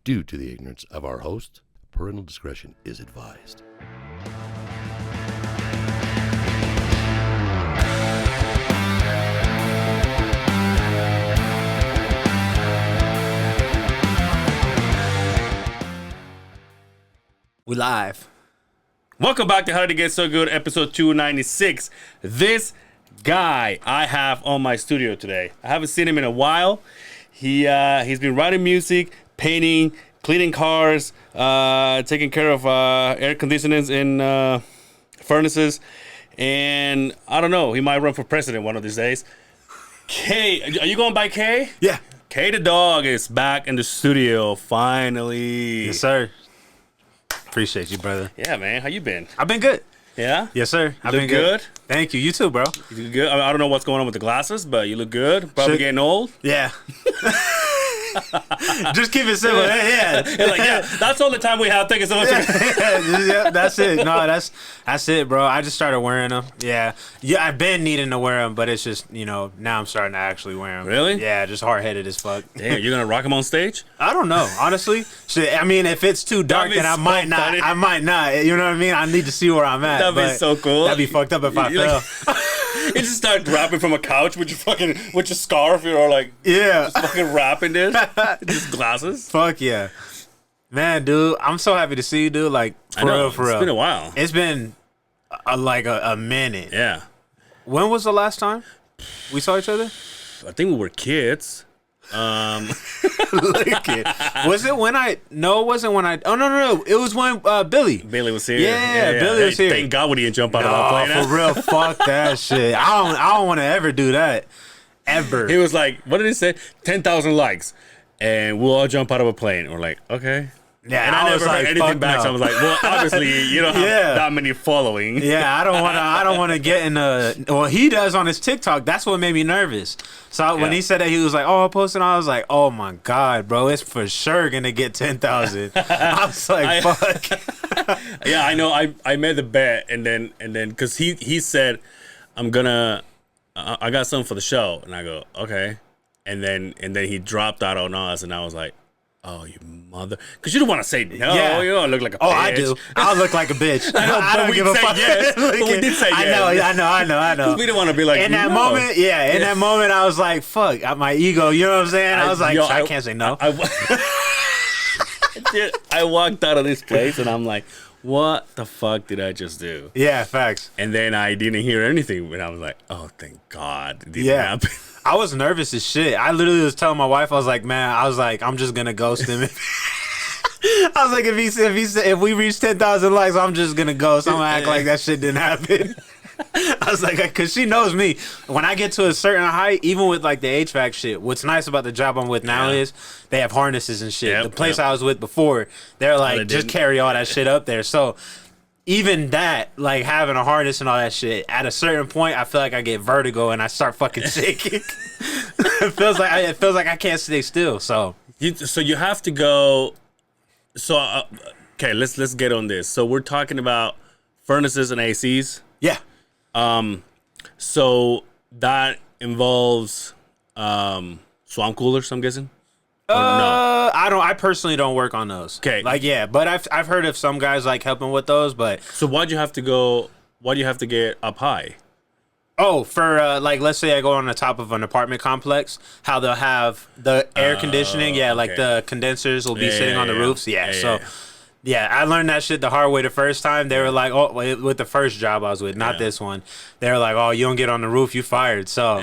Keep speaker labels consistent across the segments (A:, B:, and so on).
A: Due to the ignorance of our host, parental discretion is advised.
B: We live.
C: Welcome back to How Did It Get So Good, episode 296. This guy I have on my studio today. I haven't seen him in a while. He's been writing music, painting, cleaning cars, taking care of air conditioners in furnaces, and I don't know, he might run for president one of these days. K, are you going by K?
B: Yeah.
C: K the Dawg is back in the studio, finally.
B: Yes, sir. Appreciate you, brother.
C: Yeah, man. How you been?
B: I've been good.
C: Yeah?
B: Yes, sir. I've
C: look
B: been
C: good?
B: Thank you. You too, bro.
C: You look good? I don't know what's going on with the glasses, but you look good. Probably getting old.
B: Yeah. Just keep it simple. Yeah.
C: That's all the time we have. Thank you so much.
B: Yeah, that's it. No, that's it, bro. I just started wearing them. Yeah, I've been needing to wear them, but it's just, now I'm starting to actually wear them.
C: Really?
B: Yeah, just hard-headed as fuck.
C: Damn, you're gonna rock them on stage?
B: I don't know, honestly. Shit, I mean, if it's too dark, then I might not. I might not. You know what I mean? I need to see where I'm at.
C: That'd be so cool.
B: That'd be fucked up if I fell.
C: You just start rapping from a couch with your scarf,
B: yeah,
C: just fucking rapping this, just glasses.
B: Fuck yeah, man, dude, I'm so happy to see you, dude. Like for real.
C: It's been a while.
B: It's been a minute.
C: Yeah.
B: When was the last time we saw each other?
C: I think we were kids.
B: Look it. Was it when I? No, it wasn't when I. Oh no. It was when Billy
C: was here.
B: Yeah, Billy was here.
C: Thank God we didn't jump out of our plane.
B: For real, fuck that shit. I don't want to ever do that. Ever.
C: He was like, what did he say? 10,000 likes, and we'll all jump out of a plane. We're like, okay.
B: Yeah,
C: and I never heard anything back. No. So I was like, well, obviously you don't have that many following.
B: Yeah, I don't want to get in well, he does on his TikTok. That's what made me nervous. So when he said that, he was like, "Oh, I'll post it." I was like, "Oh my god, bro, it's for sure gonna get 10,000." I was like, "Fuck."
C: Yeah, I know. I made the bet, and then because he said, "I'm gonna, I got something for the show," and I go, "Okay," and then he dropped out on us, and I was like, oh, you mother! Because you don't want to say no. Yeah. You don't look like a bitch.
B: Oh, I do. I'll look like a bitch. I don't give a fuck.
C: Yes. But we did say yes.
B: I know.
C: We didn't want to be like,
B: in that moment, in that moment, I was like, fuck, my ego, you know what I'm saying? I was like, I can't say no.
C: I walked out of this place, and I'm like, what the fuck did I just do?
B: Yeah, facts.
C: And then I didn't hear anything, and I was like, oh, thank God it didn't happen.
B: I was nervous as shit. I literally was telling my wife, I was like, I'm just gonna ghost him. I was like, if we reach 10,000 likes, I'm just gonna ghost. I'm gonna act like that shit didn't happen. I was like, because she knows me. When I get to a certain height, even with like the HVAC shit, what's nice about the job I'm with now is they have harnesses and shit. The place I was with before, they're like, just carry all that shit up there. So even that, like having a harness and all that shit, at a certain point, I feel like I get vertigo and I start fucking shaking. It feels like I can't stay still. So
C: you have to go. So okay, let's get on this. So we're talking about furnaces and ACs.
B: Yeah.
C: So that involves swamp coolers, I'm guessing.
B: No. I personally don't work on those.
C: Okay.
B: But I've heard of some guys like helping with those, but
C: so why'd you have to get up high?
B: Oh, for let's say I go on the top of an apartment complex, how they'll have the air conditioning, like the condensers will be sitting on the roofs. Yeah, I learned that shit the hard way the first time. They were like, oh, with the first job I was with, not this one. They were like, oh, you don't get on the roof, you fired. So,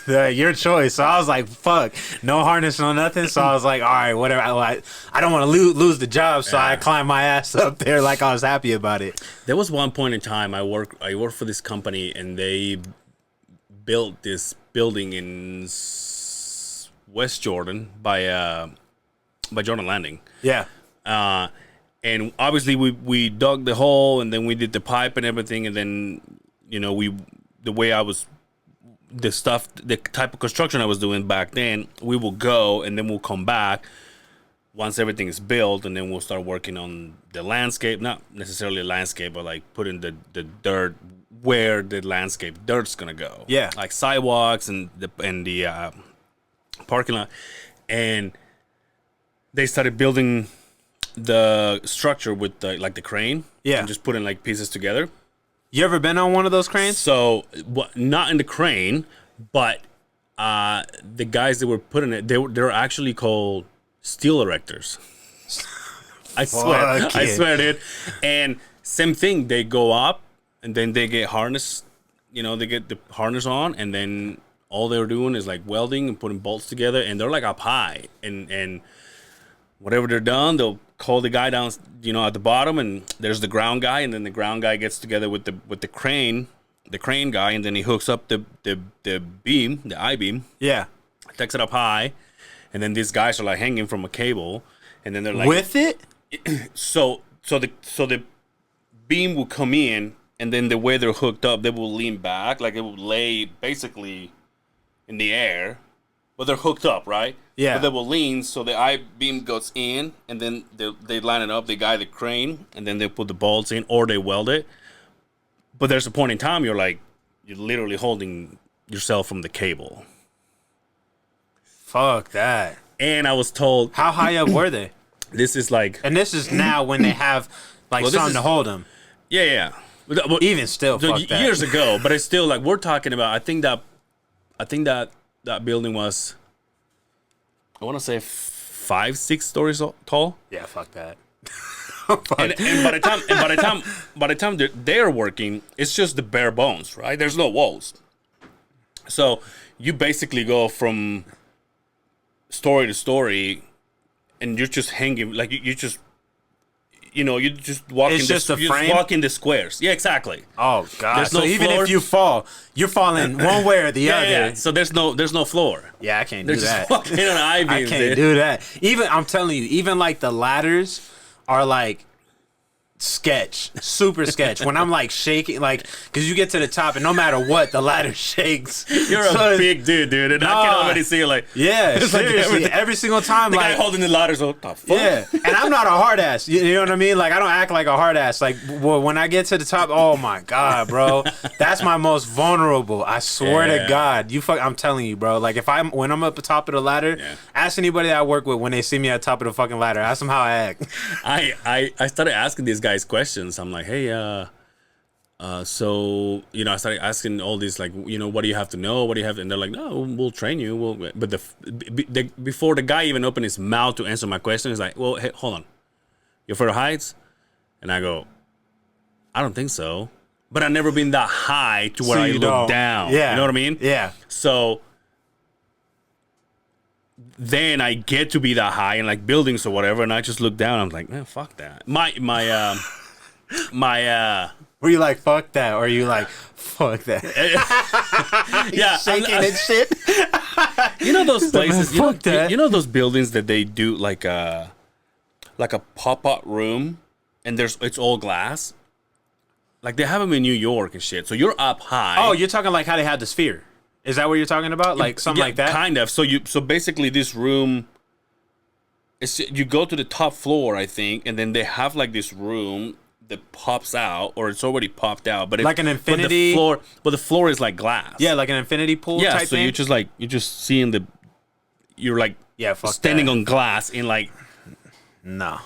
B: your choice. So I was like, fuck, no harness, no nothing. So I was like, all right, whatever. I don't want to lose the job, so I climbed my ass up there like I was happy about it.
C: There was one point in time I worked for this company, and they built this building in West Jordan by Jordan Landing. Yeah. And obviously we dug the hole, and then we did the pipe and everything, and then the type of construction I was doing back then, we will go and then we'll come back once everything is built, and then we'll start working on the landscape, not necessarily landscape, but like putting the dirt where the landscape dirt's gonna go. Yeah, like sidewalks and the parking lot. And they started building the structure with the crane.
B: Yeah.
C: And just putting like pieces together.
B: You ever been on one of those cranes?
C: So, not in the crane, but the guys that were putting it, they're actually called steel erectors. I swear, dude. And same thing, they go up and then they get harness. They get the harness on, and then all they're doing is like welding and putting bolts together, and they're like up high, and whatever they're done, they'll call the guy down, at the bottom, and there's the ground guy, and then the ground guy gets together with the crane guy, and then he hooks up the beam, the I-beam.
B: Yeah.
C: Takes it up high, and then these guys are like hanging from a cable, and then they're like
B: with it.
C: So the beam will come in, and then the way they're hooked up, they will lean back, like it will lay basically in the air, but they're hooked up, right?
B: Yeah.
C: But they will lean, so the I-beam goes in, and then they line it up, they guide the crane, and then they put the bolts in, or they weld it. But there's a point in time you're literally holding yourself from the cable.
B: Fuck that.
C: And I was told,
B: how high up were they?
C: This is like,
B: and this is now when they have something to hold them.
C: Yeah. But
B: even still,
C: so
B: fuck that.
C: Years ago, but it's still like we're talking about. I think that building was, I want to say 5-6 stories tall.
B: Yeah, fuck that.
C: and by the time they're working, it's just the bare bones, right? There's no walls. So you basically go from story to story, and you're just hanging like you just. You just walk.
B: It's just a frame.
C: Walk in the squares. Yeah, exactly.
B: Oh god.
C: There's
B: so
C: no
B: even
C: floor.
B: if you fall, you're falling one way or the other.
C: Yeah. So there's no floor.
B: Yeah, I can't
C: They're
B: do
C: just
B: that.
C: walking on I-beams,
B: I can't do that. Even I'm telling you, even like the ladders are like super sketch. When I'm like shaking, like because you get to the top and no matter what, the ladder shakes.
C: You're a big dude, and I can already see you like
B: it's seriously
C: like
B: every single time.
C: The
B: like
C: guy holding the ladders. What the fuck?
B: Yeah, and I'm not a hard ass. You know what I mean? Like I don't act like a hard ass. Like when I get to the top, oh my god, bro, that's my most vulnerable. I swear to God, I'm telling you, bro. Like when I'm at the top of the ladder, ask anybody that I work with when they see me at the top of the fucking ladder. Ask them how I act.
C: I started asking these guys questions. I'm like, hey, so I started asking all these like, what do you have to know? What do you have? And they're like, no, we'll train you. But before the guy even opened his mouth to answer my question, he's like, well, hey, hold on, you're afraid of heights? And I go, I don't think so. But I've never been that high to where I look down.
B: Yeah,
C: you know what I mean?
B: Yeah.
C: So then I get to be that high in like buildings or whatever, and I just look down. I'm like, man, fuck that.
B: Were you like fuck that, or are you like fuck that?
C: Yeah,
B: shaking and shit.
C: You know those places.
B: Fuck that.
C: You know those buildings that they do like a pop-up room, and it's all glass. Like they have them in New York and shit. So you're up high.
B: Oh, you're talking like how they had the sphere. Is that what you're talking about? Like something like that?
C: Kind of. So basically this room, you go to the top floor, I think, and then they have like this room that pops out, or it's already popped out, but
B: like an infinity
C: but the floor is like glass.
B: Yeah, like an infinity pool type
C: so
B: thing.
C: you're just seeing you're like
B: fuck
C: standing
B: that.
C: on glass in like
B: no.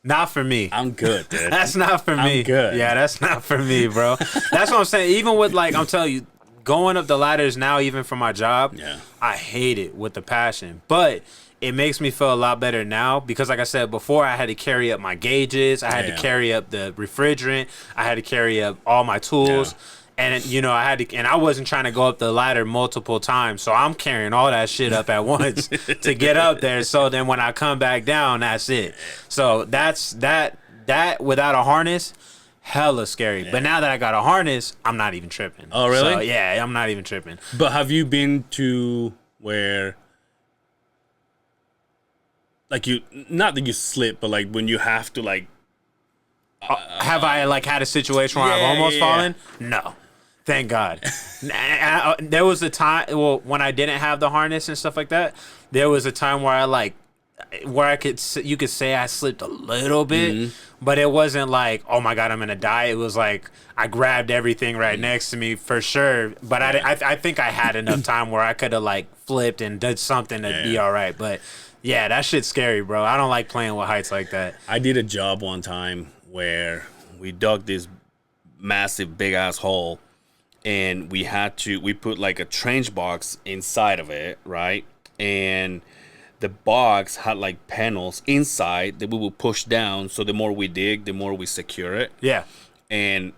B: Not for me.
C: I'm good, dude.
B: That's not for me.
C: I'm good.
B: Yeah, that's not for me, bro. That's what I'm saying. Even with like, I'm telling you, going up the ladders now, even for my job, I hate it with the passion. But it makes me feel a lot better now because, like I said before, I had to carry up my gauges. I had to carry up the refrigerant. I had to carry up all my tools.
C: Yeah.
B: And, I had to, and I wasn't trying to go up the ladder multiple times. So I'm carrying all that shit up at once to get up there. So then when I come back down, that's it. So that without a harness, hella scary. But now that I got a harness, I'm not even tripping.
C: Oh, really?
B: So, yeah, I'm not even tripping.
C: But have you been to where, like not that you slip, but like when you have to like.
B: Have I like had a situation where I've almost fallen? No. Thank God. There was a time, when I didn't have the harness and stuff like that, there was a time where you could say I slipped a little bit, but it wasn't like, oh my God, I'm gonna die. It was like I grabbed everything right next to me for sure. But I think I had enough time where I could have like flipped and did something to be all right. But Yeah, that shit's scary, bro. I don't like playing with heights like that.
C: I did a job one time where we dug this massive big ass hole, and we put like a trench box inside of it, right? And the box had like panels inside that we would push down, so the more we dig, the more we secure it.
B: Yeah.
C: And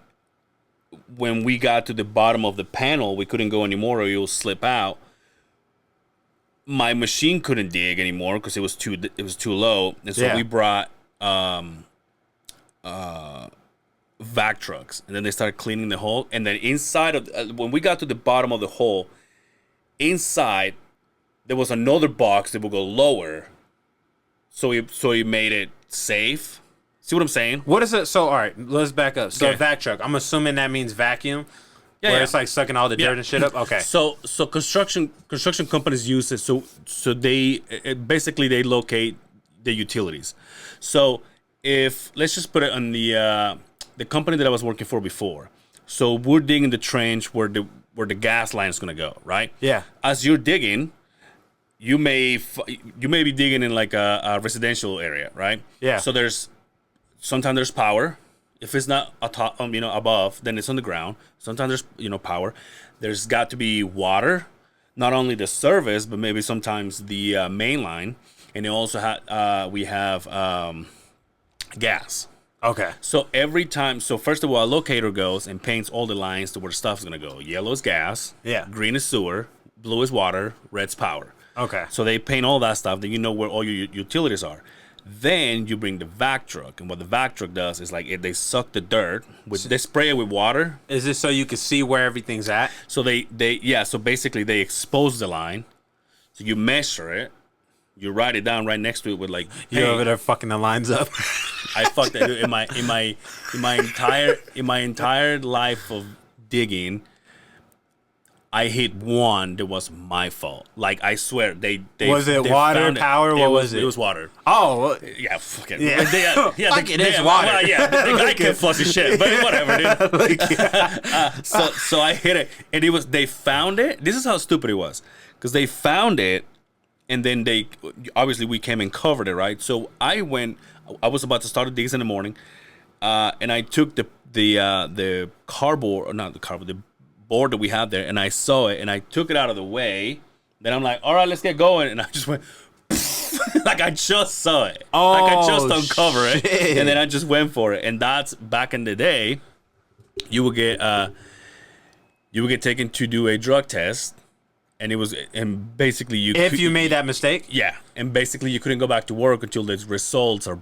C: when we got to the bottom of the panel, we couldn't go anymore or you'll slip out. My machine couldn't dig anymore because it was too low, and so we brought vac trucks, and then they started cleaning the hole. And then inside of when we got to the bottom of the hole, inside there was another box that would go lower, so he made it safe. See what I'm saying?
B: What is it? So all right, let's back up. So
C: Okay.
B: a vac truck. I'm assuming that means vacuum. Where it's like sucking all the dirt and shit up. Okay.
C: So construction companies use it. So they basically they locate the utilities. So if let's just put it on the company that I was working for before. So we're digging the trench where the gas line is gonna go, right?
B: Yeah.
C: As you're digging, you may be digging in like a residential area, right?
B: Yeah.
C: So sometimes there's power. If it's not atop, above, then it's on the ground. Sometimes there's, power. There's got to be water, not only the service, but maybe sometimes the main line. And it also we have gas.
B: Okay.
C: So every time, first of all, a locator goes and paints all the lines to where the stuff's gonna go. Yellow is gas.
B: Yeah.
C: Green is sewer. Blue is water. Red's power.
B: Okay.
C: So they paint all that stuff. Then you know where all your utilities are. Then you bring the vac truck, and what the vac truck does is they suck the dirt. They spray it with water.
B: Is this so you can see where everything's at?
C: So so basically they expose the line. So you measure it. You write it down right next to it with like
B: You're
C: paint.
B: over there fucking the lines up.
C: I fucked that in my entire life of digging. I hit one that was my fault. Like I swear, they
B: Was it
C: they
B: water,
C: found
B: power? What was it?
C: It was water.
B: Oh. Well,
C: Yeah, fucking
B: Yeah. Fuck it, it's water.
C: Well, yeah, the guy can't flush his shit, but whatever, dude. So I hit it, and they found it. This is how stupid it was, because they found it, and then obviously we came and covered it, right? So I was about to start the digs in the morning, and I took the cardboard, or not the cardboard, the board that we had there, and I saw it, and I took it out of the way. Then I'm like, all right, let's get going, and I just went like I just saw it, like I just uncovered it, and then I just went for it. And that's back in the day. You would get taken to do a drug test, and basically you
B: made that mistake.
C: yeah, and basically you couldn't go back to work until the results are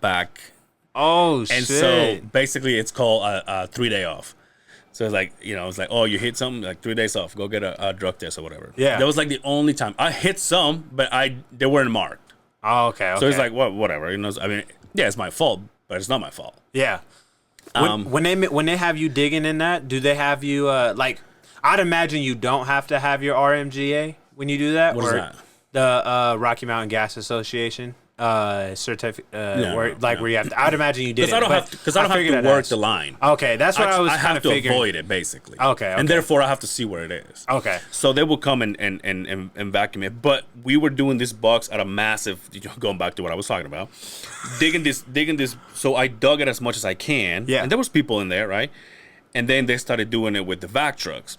C: back.
B: Oh
C: And
B: shit.
C: so basically it's called a 3-day off. So it's like, it's like, oh, you hit something, like 3 days off, go get a drug test or whatever.
B: Yeah.
C: That was like the only time. I hit some, but they weren't marked.
B: Oh, okay.
C: So it's like, well, whatever. I mean, yeah, it's my fault, but it's not my fault.
B: Yeah. When they have you digging in that, do they have you like? I'd imagine you don't have to have your RMGA when you do that.
C: What is that?
B: The Rocky Mountain Gas Association certificate, where you have to. I'd imagine you did.
C: Because I don't have to work the line.
B: Okay, that's what I was
C: I
B: kind
C: have
B: of
C: to
B: figuring.
C: avoid it, basically.
B: Okay.
C: And therefore, I have to see where it is.
B: Okay.
C: So they will come and vacuum it. But we were doing this box at a massive, going back to what I was talking about, digging this. So I dug it as much as I can.
B: Yeah.
C: And there was people in there, right? And then they started doing it with the vac trucks,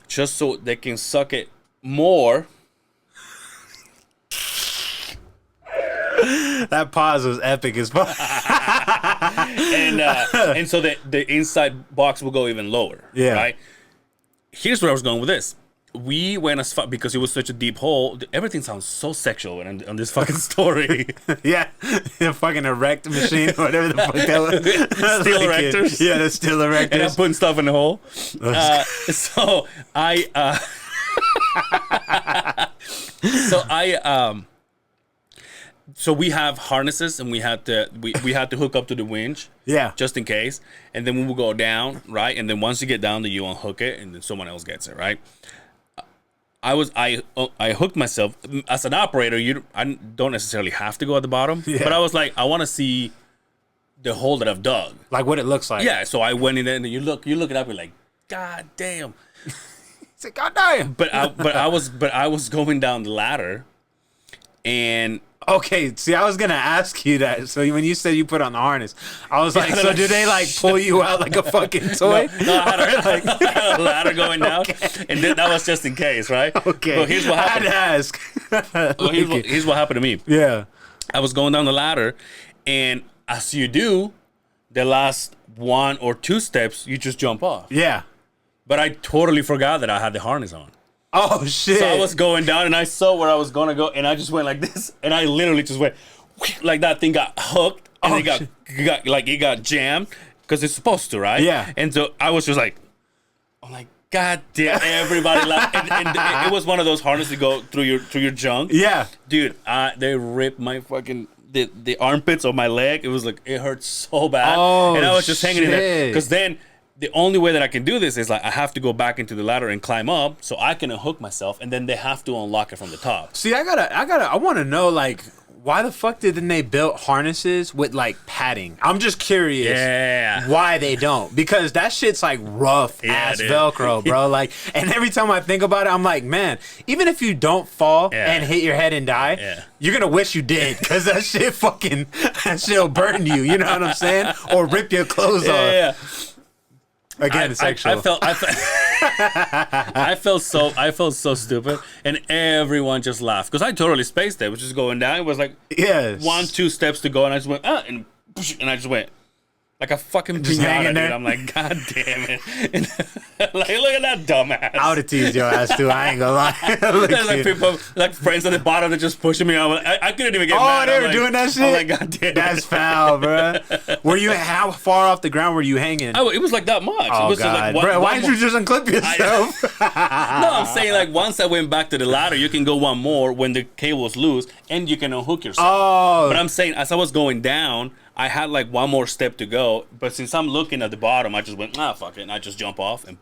C: just so they can suck it more.
B: That pause was epic as fuck.
C: And so the inside box will go even lower.
B: Yeah.
C: Right. Here's where I was going with this. We went as far because it was such a deep hole. Everything sounds so sexual on this fucking story.
B: Yeah, the fucking erect machine, whatever the fuck that was.
C: Steel erectors.
B: Yeah, the steel
C: And I'm
B: erectors.
C: putting stuff in the hole. So we have harnesses, and we had to hook up to the winch.
B: Yeah.
C: Just in case. And then we will go down, right? And then once you get down, then you unhook it, and then someone else gets it, right? I hooked myself as an operator. I don't necessarily have to go at the bottom, but I was like, I want to see the hole that I've dug,
B: Like what it looks like.
C: Yeah, so I went in there, and you look it up, you're like, God damn.
B: It's like, God damn.
C: But I was going down the ladder, And
B: Okay, see, I was gonna ask you that. So when you said you put on the harness, I was like, so do they like pull you out like a fucking toy?
C: No, I had a ladder going down, and then that was just in case, right?
B: Okay.
C: But here's what
B: I had
C: happened.
B: to ask.
C: Well, here's what happened to me.
B: Yeah.
C: I was going down the ladder, and as you do, the last 1 or 2 steps, you just jump off.
B: Yeah.
C: But I totally forgot that I had the harness on.
B: Oh shit.
C: So I was going down, and I saw where I was gonna go, and I just went like this, and I literally just went like that thing got hooked, and
B: Oh,
C: it got jammed because it's supposed to, right?
B: Yeah.
C: And so I was just like, I'm like, God damn, everybody laughed, and it was one of those harnesses that go through your junk.
B: Yeah.
C: Dude, they ripped my fucking the armpits of my leg. It was like it hurt so bad,
B: Oh,
C: and I was just hanging in there
B: shit.
C: because then. The only way that I can do this is like I have to go back into the ladder and climb up so I can unhook myself, and then they have to unlock it from the top.
B: See, I want to know, like, why the fuck didn't they build harnesses with like padding? I'm just curious.
C: Yeah.
B: Why they don't? Because that shit's like rough ass
C: dude.
B: Velcro, bro. Like, and every time I think about it, I'm like, man, even if you don't fall
C: Yeah.
B: and hit your head and die,
C: Yeah.
B: you're gonna wish you did, because that shit'll burn you. You know what I'm saying? Or rip your clothes off.
C: Yeah.
B: Again, sexual.
C: I felt so stupid, and everyone just laughed because I totally spaced it. It was just going down. It was like
B: Yes.
C: 1-2 steps to go, and I just went and I just went like a fucking
B: Just hanging
C: pinata, dude.
B: there.
C: I'm like, God damn it! And, like, look at that dumbass.
B: I would have teased your ass too. I ain't gonna lie. Look
C: There's like
B: at-
C: people, like friends at the bottom that just pushing me. I couldn't even get
B: Oh,
C: mad.
B: they
C: I'm
B: were
C: like-
B: doing that shit?
C: I'm like, God damn it.
B: That's foul, bro. Were you, how far off the ground were you hanging?
C: It was like that much.
B: Oh,
C: it was just
B: God.
C: like
B: Bro, why
C: one
B: didn't you just unclip yourself?
C: No, I'm saying like once I went back to the ladder, you can go one more when the cable's loose, and you can unhook yourself.
B: Oh.
C: But I'm saying as I was going down, I had like one more step to go. But since I'm looking at the bottom, I just went, fuck it, and I just jump off, and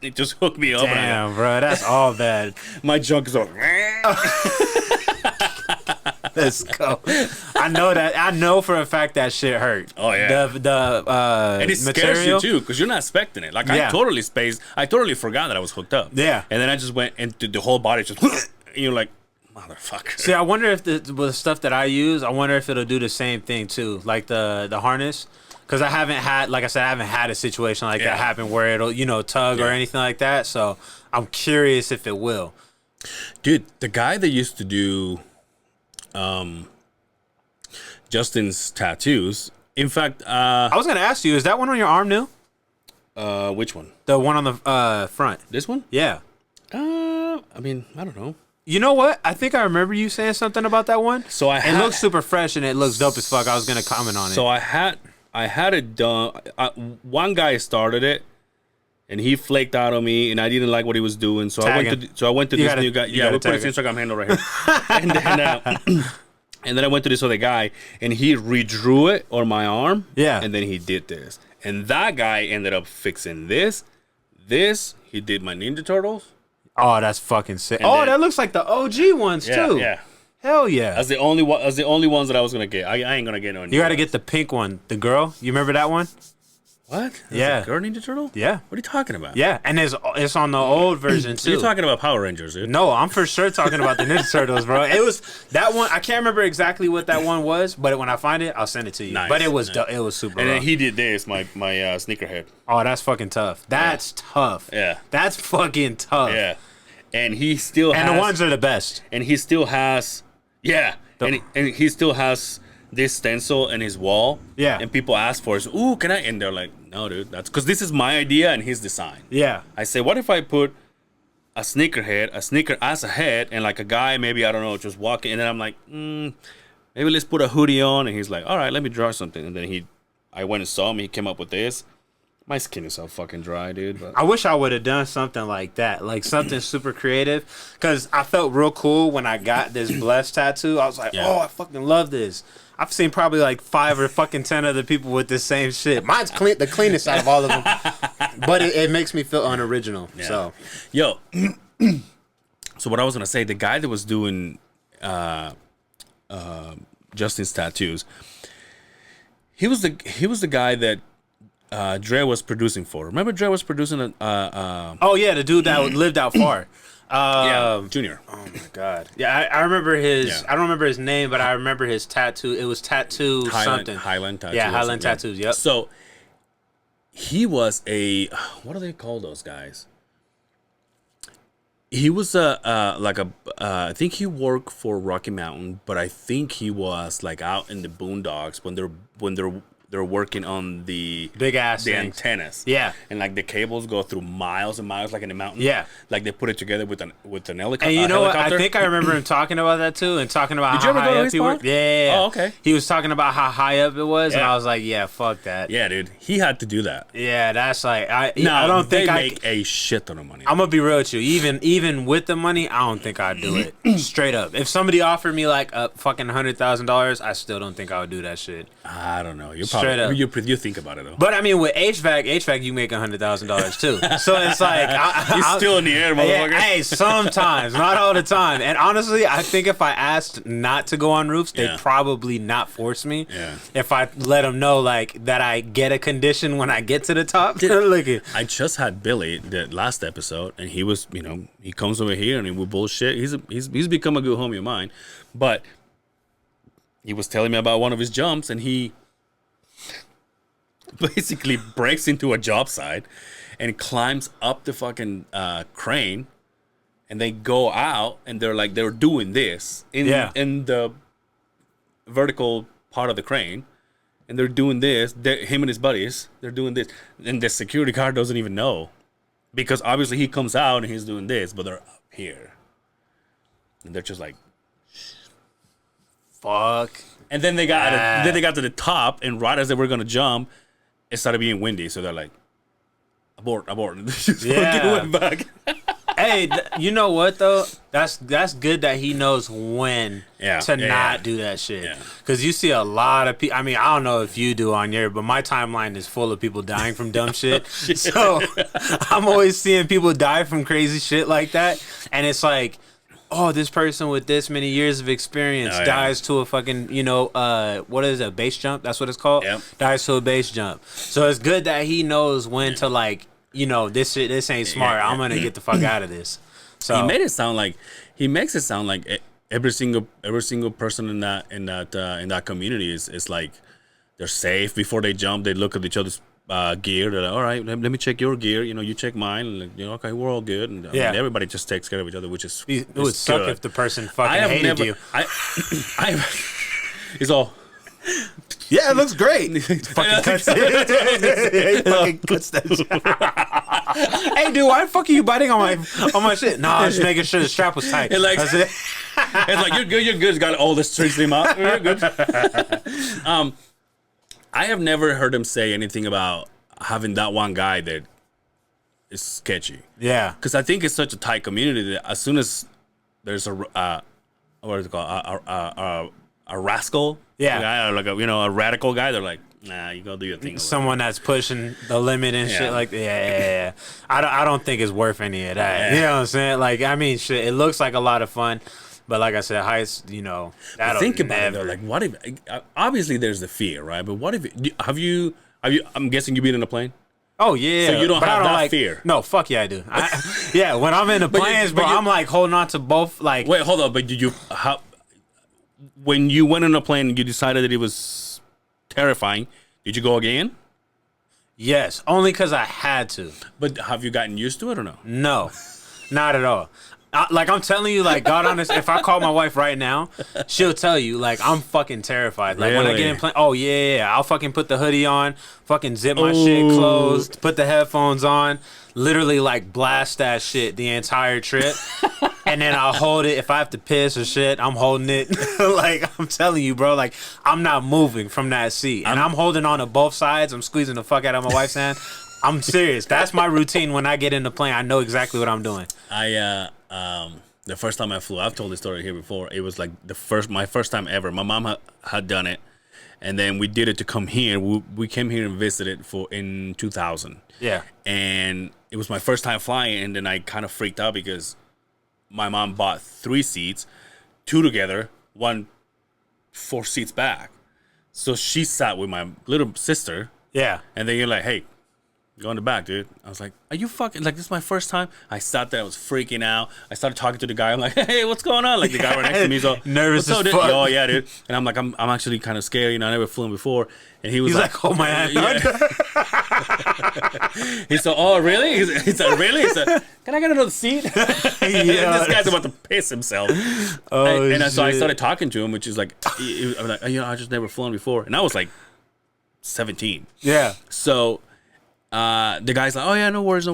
C: it just hooked me up. And
B: Damn, bro, that's all bad.
C: my junk is all.
B: Let's go. I know that. I know for a fact that shit hurt.
C: Oh, yeah.
B: The
C: And it
B: material.
C: scares you too, because you're not expecting it. Like
B: Yeah.
C: I totally spaced. I totally forgot that I was hooked up.
B: Yeah.
C: And then I just went into the whole body, just, and you're like, motherfucker.
B: See, I wonder if the stuff that I use, I wonder if it'll do the same thing too, like the harness. Because I haven't had, like I said, I haven't had a situation like that happen where it'll, tug or anything like that. So I'm curious if it will.
C: Dude, the guy that used to do Justin's tattoos, in fact,
B: I was gonna ask you, is that one on your arm new?
C: which one?
B: The one on the front?
C: This one?
B: Yeah.
C: I mean, I don't know.
B: You know what? I think I remember you saying something about that one.
C: So
B: It looks super fresh and it looks dope as fuck. I was gonna comment on it.
C: So I had it done. One guy started it, and he flaked out on me, and I didn't like what he was doing. So I went to
B: You
C: this
B: gotta-
C: new guy.
B: you
C: Yeah,
B: gotta
C: we put his
B: tag
C: Instagram handle right here. and then I went to this other guy, and he redrew it on my arm.
B: Yeah.
C: And then he did this, and that guy ended up fixing this. He did my Ninja Turtles.
B: Oh, that's fucking sick.
C: And
B: Oh,
C: then-
B: that looks like the OG ones too.
C: Yeah.
B: Hell yeah.
C: That's the only one. That's the only ones that I was gonna get. I ain't gonna get no.
B: You got to get the pink one. The girl. You remember that one?
C: What? That's
B: Yeah.
C: a girl Ninja Turtle.
B: Yeah.
C: What are you talking about?
B: Yeah. And it's on the old version too.
C: You're talking about Power Rangers, dude.
B: No, I'm for sure talking about the Ninja Turtles, bro. It was that one. I can't remember exactly what that one was, but when I find it, I'll send it to you.
C: Nice,
B: But it was
C: nice.
B: it was super.
C: And then
B: rough.
C: he did this, my sneakerhead.
B: Oh, that's fucking tough. That's tough.
C: Yeah.
B: That's fucking tough.
C: Yeah. And he still
B: And
C: has,
B: the ones are the best.
C: and he still has, and he still has this stencil in his wall.
B: Yeah.
C: And people ask for it. So, ooh, can I? And they're like, no, dude, that's because this is my idea and his design.
B: Yeah.
C: I say, what if I put a sneaker as a head, and like a guy, maybe, I don't know, just walking, and then I'm like, maybe let's put a hoodie on, and he's like, all right, let me draw something, and then I went and saw him, he came up with this. My skin is so fucking dry, dude. But
B: I wish I would have done something like that, like something super creative, because I felt real cool when I got this blessed tattoo. I was like,
C: Yeah.
B: oh, I fucking love this. I've seen probably like 5 or fucking 10 other people with the same shit. Mine's clean, the cleanest out of all of them, but it makes me feel unoriginal.
C: Yeah.
B: So
C: Yo, so what I was gonna say, the guy that was doing Justin's tattoos, he was the guy that Dre was producing for. Remember Dre was producing
B: oh yeah, the dude that lived out far.
C: Junior.
B: Oh my god. Yeah, I remember his.
C: Yeah.
B: I don't remember his name, but I remember his tattoo. It was tattoo something.
C: Highland tattoo.
B: Yeah, Highland tattoos. Yep.
C: So he was a, what do they call those guys? He was I think he worked for Rocky Mountain, but I think he was like out in the boondocks when they're working on the
B: Big ass
C: the
B: things.
C: antennas.
B: Yeah.
C: And like the cables go through miles and miles, like in the mountain.
B: Yeah.
C: Like they put it together with an helicopter.
B: And you know what? I
C: helicopter.
B: think I remember him talking about that too, and talking about
C: Did
B: how
C: you ever
B: high
C: go to
B: up
C: his
B: he
C: spot?
B: worked. Yeah.
C: Oh, okay.
B: He was talking about how high up it was, and
C: Yeah.
B: I was like, yeah, fuck that.
C: Yeah, dude. He had to do that.
B: Yeah, that's like I
C: No,
B: don't think
C: they
B: I.
C: make a shit ton of money.
B: I'm gonna be real with you. Even with the money, I don't think I'd do it. Straight up. If somebody offered me like a fucking $100,000, I still don't think I would do that shit.
C: I don't know. You
B: Straight
C: probably
B: up.
C: you think about it though.
B: But I mean, with HVAC, you make $100,000 too. So it's like
C: He's still in the air, motherfucker.
B: Yeah, hey, sometimes, not all the time. And honestly, I think if I asked not to go on roofs,
C: Yeah.
B: they'd probably not force me.
C: Yeah.
B: If I let them know like that, I get a condition when I get to the top. Look at.
C: I just had Billy the last episode, and he was, he comes over here and we bullshit. He's become a good homie of mine, but he was telling me about one of his jumps, and he basically breaks into a job site and climbs up the fucking crane, and they go out and they're doing this in the vertical part of the crane. And they're doing this. Him and his buddies, they're doing this. And the security guard doesn't even know. Because obviously he comes out and he's doing this, but they're up here. And they're just like,
B: Fuck.
C: and then they got to the top, and right as they were gonna jump, it started being windy. So they're like, abort. And they just fucking went back.
B: Hey, you know what though? That's good that he knows when to not
C: yeah.
B: do that shit.
C: Yeah.
B: Because you see a lot of people. I mean, I don't know if you do on your, but my timeline is full of people dying from dumb shit. So I'm always seeing people die from crazy shit like that, and it's like, oh, this person with this many years of experience dies to a fucking, what is it, a base jump? That's what it's called.
C: Yep.
B: Dies to a base jump. So it's good that he knows when to like. This ain't smart. I'm gonna get the fuck out of this. So
C: He makes it sound like every single person in that community is like they're safe before they jump. They look at each other's gear. They're like, all right, let me check your gear. You check mine. And okay, we're all good. And I mean, everybody just takes care of each other, which is
B: it would suck
C: good.
B: if the person fucking hated you.
C: It's all.
B: Yeah, it looks great. Fucking cuts it. Fucking cuts that shit. Hey, dude, why the fuck are you biting on my shit? No, I was just making sure the strap was tight. That's it.
C: It's like, you're good. It's got all the strings in him out. You're good. I have never heard him say anything about having that one guy that is sketchy.
B: Yeah.
C: Because I think it's such a tight community that as soon as there's what is it called? A rascal.
B: Yeah.
C: Guy, or like a radical guy, they're like, nah, you go do your thing.
B: Someone that's pushing the limit and shit like that. Yeah. I don't think it's worth any of that.
C: Yeah.
B: You know what I'm saying? Like, I mean, shit, it looks like a lot of fun. But like I said, heights, that'll
C: Think about it
B: never.
C: though. Like, what if? Obviously, there's the fear, right? But what if? Have you? I'm guessing you've been in a plane.
B: Oh yeah,
C: So you don't
B: but
C: have
B: I
C: that fear?
B: No, fuck yeah, I do. Yeah, when I'm in the planes, bro, I'm like holding on to both. Like,
C: Wait, hold on. But did you? When you went on a plane and you decided that it was terrifying, did you go again?
B: yes, only because I had to.
C: But have you gotten used to it or no?
B: No, not at all. Like I'm telling you, like God honest, if I call my wife right now, she'll tell you, like I'm fucking terrified. Like when I get
C: Really?
B: in plane, oh yeah, I'll fucking put the hoodie on, fucking zip my shit closed, put the headphones on, literally like blast that shit the entire trip, and then I'll hold it if I have to piss or shit. I'm holding it. Like I'm telling you, bro. Like I'm not moving from that seat, and I'm holding on to both sides. I'm squeezing the fuck out of my wife's hand. I'm serious. That's my routine when I get in the plane. I know exactly what I'm doing.
C: The first time I flew, I've told this story here before. It was like my first time ever. My mom had done it, and then we did it to come here. We came here and visited in 2000.
B: Yeah.
C: And it was my first time flying, and then I kind of freaked out because my mom bought 3 seats, 2 together, 1 4 seats back. So she sat with my little sister.
B: Yeah.
C: And then you're like, hey, Go in the back, dude. I was like, are you fucking, like, this is my first time? I sat there, I was freaking out. I started talking to the guy. I'm like, hey, what's going on? Like, the guy right next to me, so
B: nervous as
C: dude?
B: fuck.
C: Oh, yeah, dude. And I'm like, I'm actually kind of scared. You know, I never flew him before. And he was like,
B: oh, my hand.
C: Yeah. He said, oh, really? He said, really? He said, can I get another seat? This guy's about to piss himself.
B: Oh,
C: and so I started talking to him, which is like, I'm like, you know, I just never flown before. And I was like 17.
B: Yeah.
C: So the guy's like, oh yeah, no worries.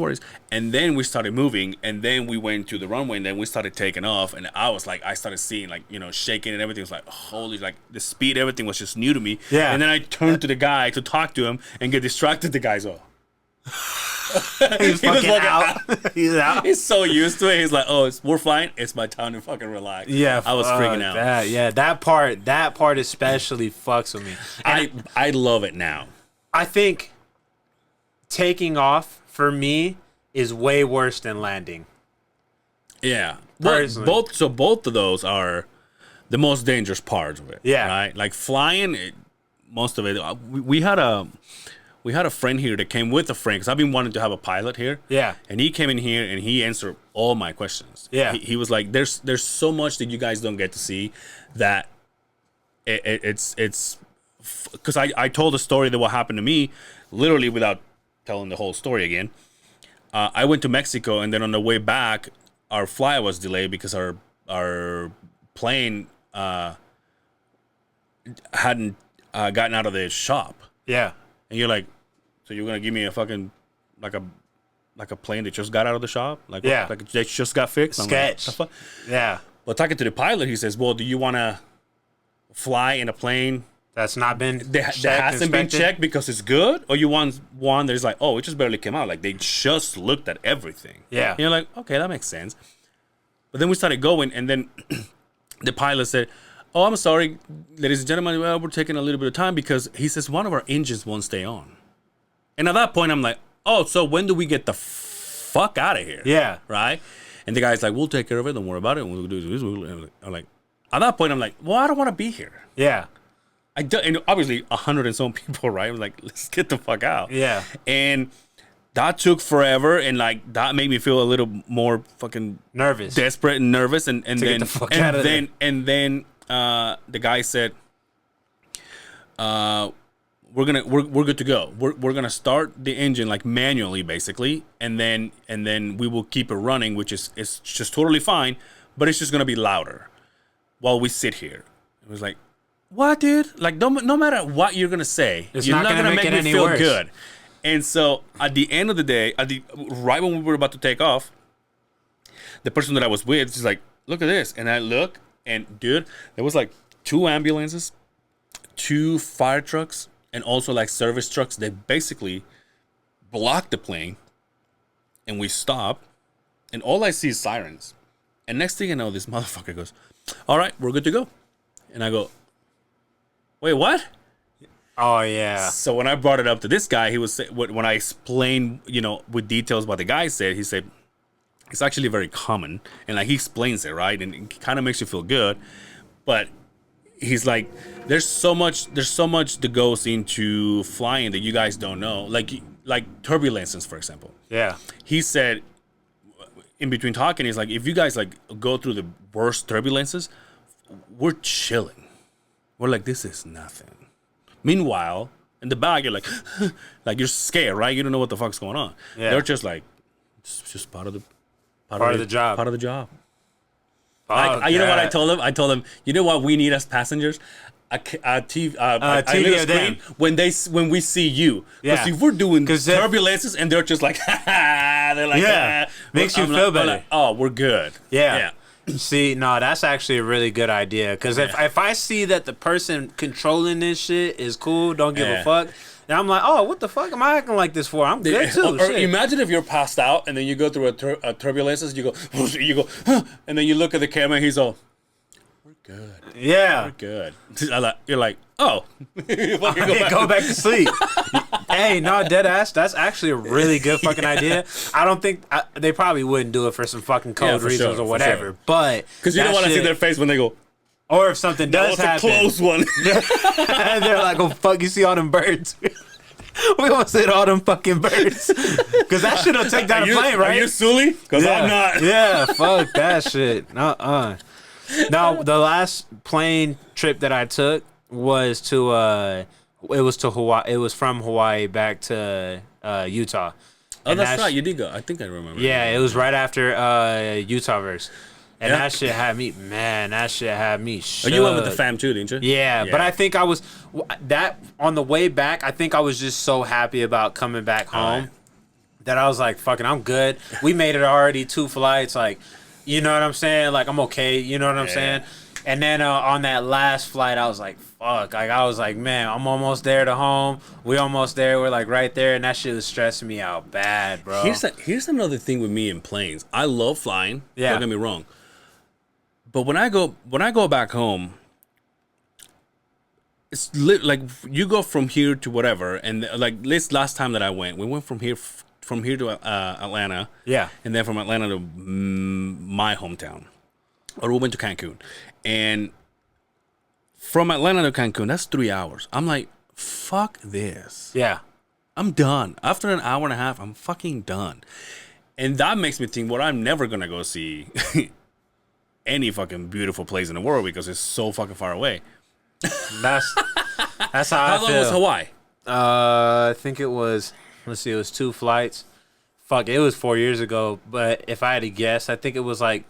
C: And then we started moving, and then we went to the runway, and then we started taking off, and I was like, I started seeing, like, you know, shaking, and everything was like, holy, like, the speed, everything was just new to me.
B: Yeah.
C: And then I turned to the guy to talk to him and get distracted. The guy's all
B: He's fucking out. He's out.
C: He's so used to it. He's like, oh, we're fine. It's my time to fucking relax.
B: Yeah,
C: I was freaking out.
B: That part especially fucks with me. And
C: I love it now.
B: I think taking off for me is way worse than landing.
C: Yeah.
B: Personally.
C: Both of those are the most dangerous parts of it.
B: Yeah.
C: Right? Like flying, most of it. We had a friend here that came with a friend, because I've been wanting to have a pilot here.
B: Yeah.
C: And he came in here and he answered all my questions.
B: Yeah.
C: He was like, there's so much that you guys don't get to see that it's because I told a story that what happened to me literally without telling the whole story again. I went to Mexico, and then on the way back, our flight was delayed because our plane hadn't gotten out of the shop.
B: Yeah.
C: And you're like, so you're gonna give me a fucking like a plane that just got out of the shop? Like,
B: yeah,
C: like they just got fixed?
B: Sketch.
C: Like,
B: yeah.
C: But talking to the pilot, he says, well, do you want to fly in a plane
B: that's not been
C: that hasn't been checked because it's good, or you want one that's like, oh, it just barely came out, like they just looked at everything?
B: Yeah.
C: And you're like, okay, that makes sense. But then we started going, and then the pilot said, oh, I'm sorry, ladies and gentlemen, well, we're taking a little bit of time because he says one of our engines won't stay on. And at that point, I'm like, oh, so when do we get the fuck out of here?
B: Yeah.
C: Right? And the guy's like, we'll take care of it, don't worry about it. We'll do this. I'm like, at that point, I'm like, well, I don't want to be here.
B: Yeah.
C: And obviously 100 and some people, right? I was like, let's get the fuck out.
B: Yeah.
C: And that took forever, and like that made me feel a little more fucking
B: nervous,
C: desperate and nervous. And
B: to
C: then
B: get the fuck out of there.
C: And then the guy said, we're good to go. We're gonna start the engine like manually, basically, and then we will keep it running, which is it's just totally fine, but it's just gonna be louder while we sit here. It was like, what, dude? Like, no matter what you're gonna say, you're not gonna make me feel good. And so at the end of the day, right when we were about to take off, the person that I was with is like, look at this. And I look, and dude, there was like 2 ambulances, 2 fire trucks, and also like service trucks. They basically blocked the plane, and we stop, and all I see is sirens. And next thing you know, this motherfucker goes, all right, we're good to go. And I go, wait, what?
B: Oh, yeah.
C: So when I brought it up to this guy, he was when I explained, you know, with details what the guy said, he said it's actually very common, and like he explains it, right, and it kind of makes you feel good, but he's like, there's so much that goes into flying that you guys don't know, like turbulences, for example.
B: Yeah.
C: He said in between talking, he's like, if you guys like go through the worst turbulences, we're chilling. We're like, this is nothing. Meanwhile, in the back, you're like, like you're scared, right? You don't know what the fuck's going on.
B: Yeah.
C: They're just like, it's just part of the
B: job.
C: Part of the job.
B: Oh,
C: you know what I told him? I told him, you know what we need as passengers? A TV screen when we see you. Because if we're doing turbulences and they're just like, they're like,
B: yeah, makes you feel better.
C: Like, oh, we're good.
B: Yeah. See, no, that's actually a really good idea. Because if I see that the person controlling this shit is cool, don't give a fuck, and I'm like, oh, what the fuck am I acting like this for? I'm good too.
C: Or imagine if you're passed out and then you go through a turbulences, you go, huh, and then you look at the camera and he's all, we're good.
B: Yeah.
C: We're good. You're like, oh.
B: Go back to sleep. Hey, no, dead ass. That's actually a really good fucking idea. I don't think they probably wouldn't do it for some fucking code reasons or whatever. Sure. But
C: because you don't want to see their face when they go.
B: Or if something does happen,
C: a close one.
B: and they're like, "Oh fuck, you see all them birds." We almost hit all them fucking birds. Because that shit'll take down a plane, right?
C: Are you Sully? Because I'm not.
B: Yeah, fuck that shit. Now, the last plane trip that I took was to it was to Hawaii. It was from Hawaii back to Utah.
C: Oh,
B: And
C: that's right. You did go. I think I remember.
B: Yeah, it was right after Utah verse. And that shit had me, man, that shit had me shook.
C: Oh, you went with the fam too, didn't you?
B: Yeah, but I think I was, that, on the way back, I think I was just so happy about coming back home that I was like, fucking, I'm good. We made it already 2 flights, like, you know what I'm saying? Like, I'm okay, you know what I'm saying? And then on that last flight, I was like, fuck. Like, I was like, man, I'm almost there to home. We almost there. We're like right there. And that shit was stressing me out bad, bro.
C: Here's another thing with me in planes. I love flying.
B: Yeah.
C: Don't get me wrong. But when I go back home, it's like you go from here to whatever, and like this last time that I went, we went from here to Atlanta.
B: Yeah.
C: And then from Atlanta to my hometown, or we went to Cancun, and from Atlanta to Cancun, that's 3 hours. I'm like, fuck this.
B: Yeah.
C: I'm done. After an hour and a half, I'm fucking done. And that makes me think, well, I'm never gonna go see any fucking beautiful place in the world because it's so fucking far away.
B: That's how I feel.
C: How long was Hawaii?
B: I think it was, let's see, it was 2 flights. Fuck, it was 4 years ago. But if I had to guess, I think it was like,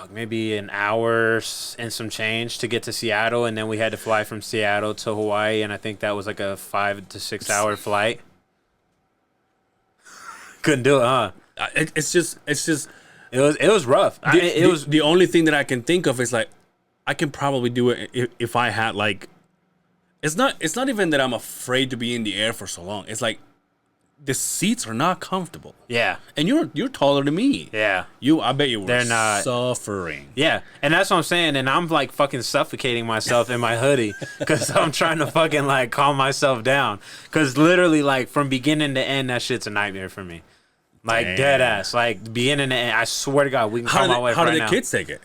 B: maybe an hour and some change to get to Seattle. And then we had to fly from Seattle to Hawaii. And I think that was like a 5 to 6 hour flight. Couldn't do it, huh?
C: It's just.
B: It was rough. It was
C: the only thing that I can think of is like, I can probably do it if I had like. It's not even that I'm afraid to be in the air for so long. It's like, the seats are not comfortable.
B: Yeah.
C: And you're taller than me.
B: Yeah.
C: I bet you were
B: They're not
C: suffering.
B: Yeah. And that's what I'm saying. And I'm like fucking suffocating myself in my hoodie because I'm trying to fucking like calm myself down. Because literally, like, from beginning to end, that shit's a nightmare for me. Like, dead ass. Like, beginning to end, I swear to God, we can call my wife right now.
C: How did the kids take it?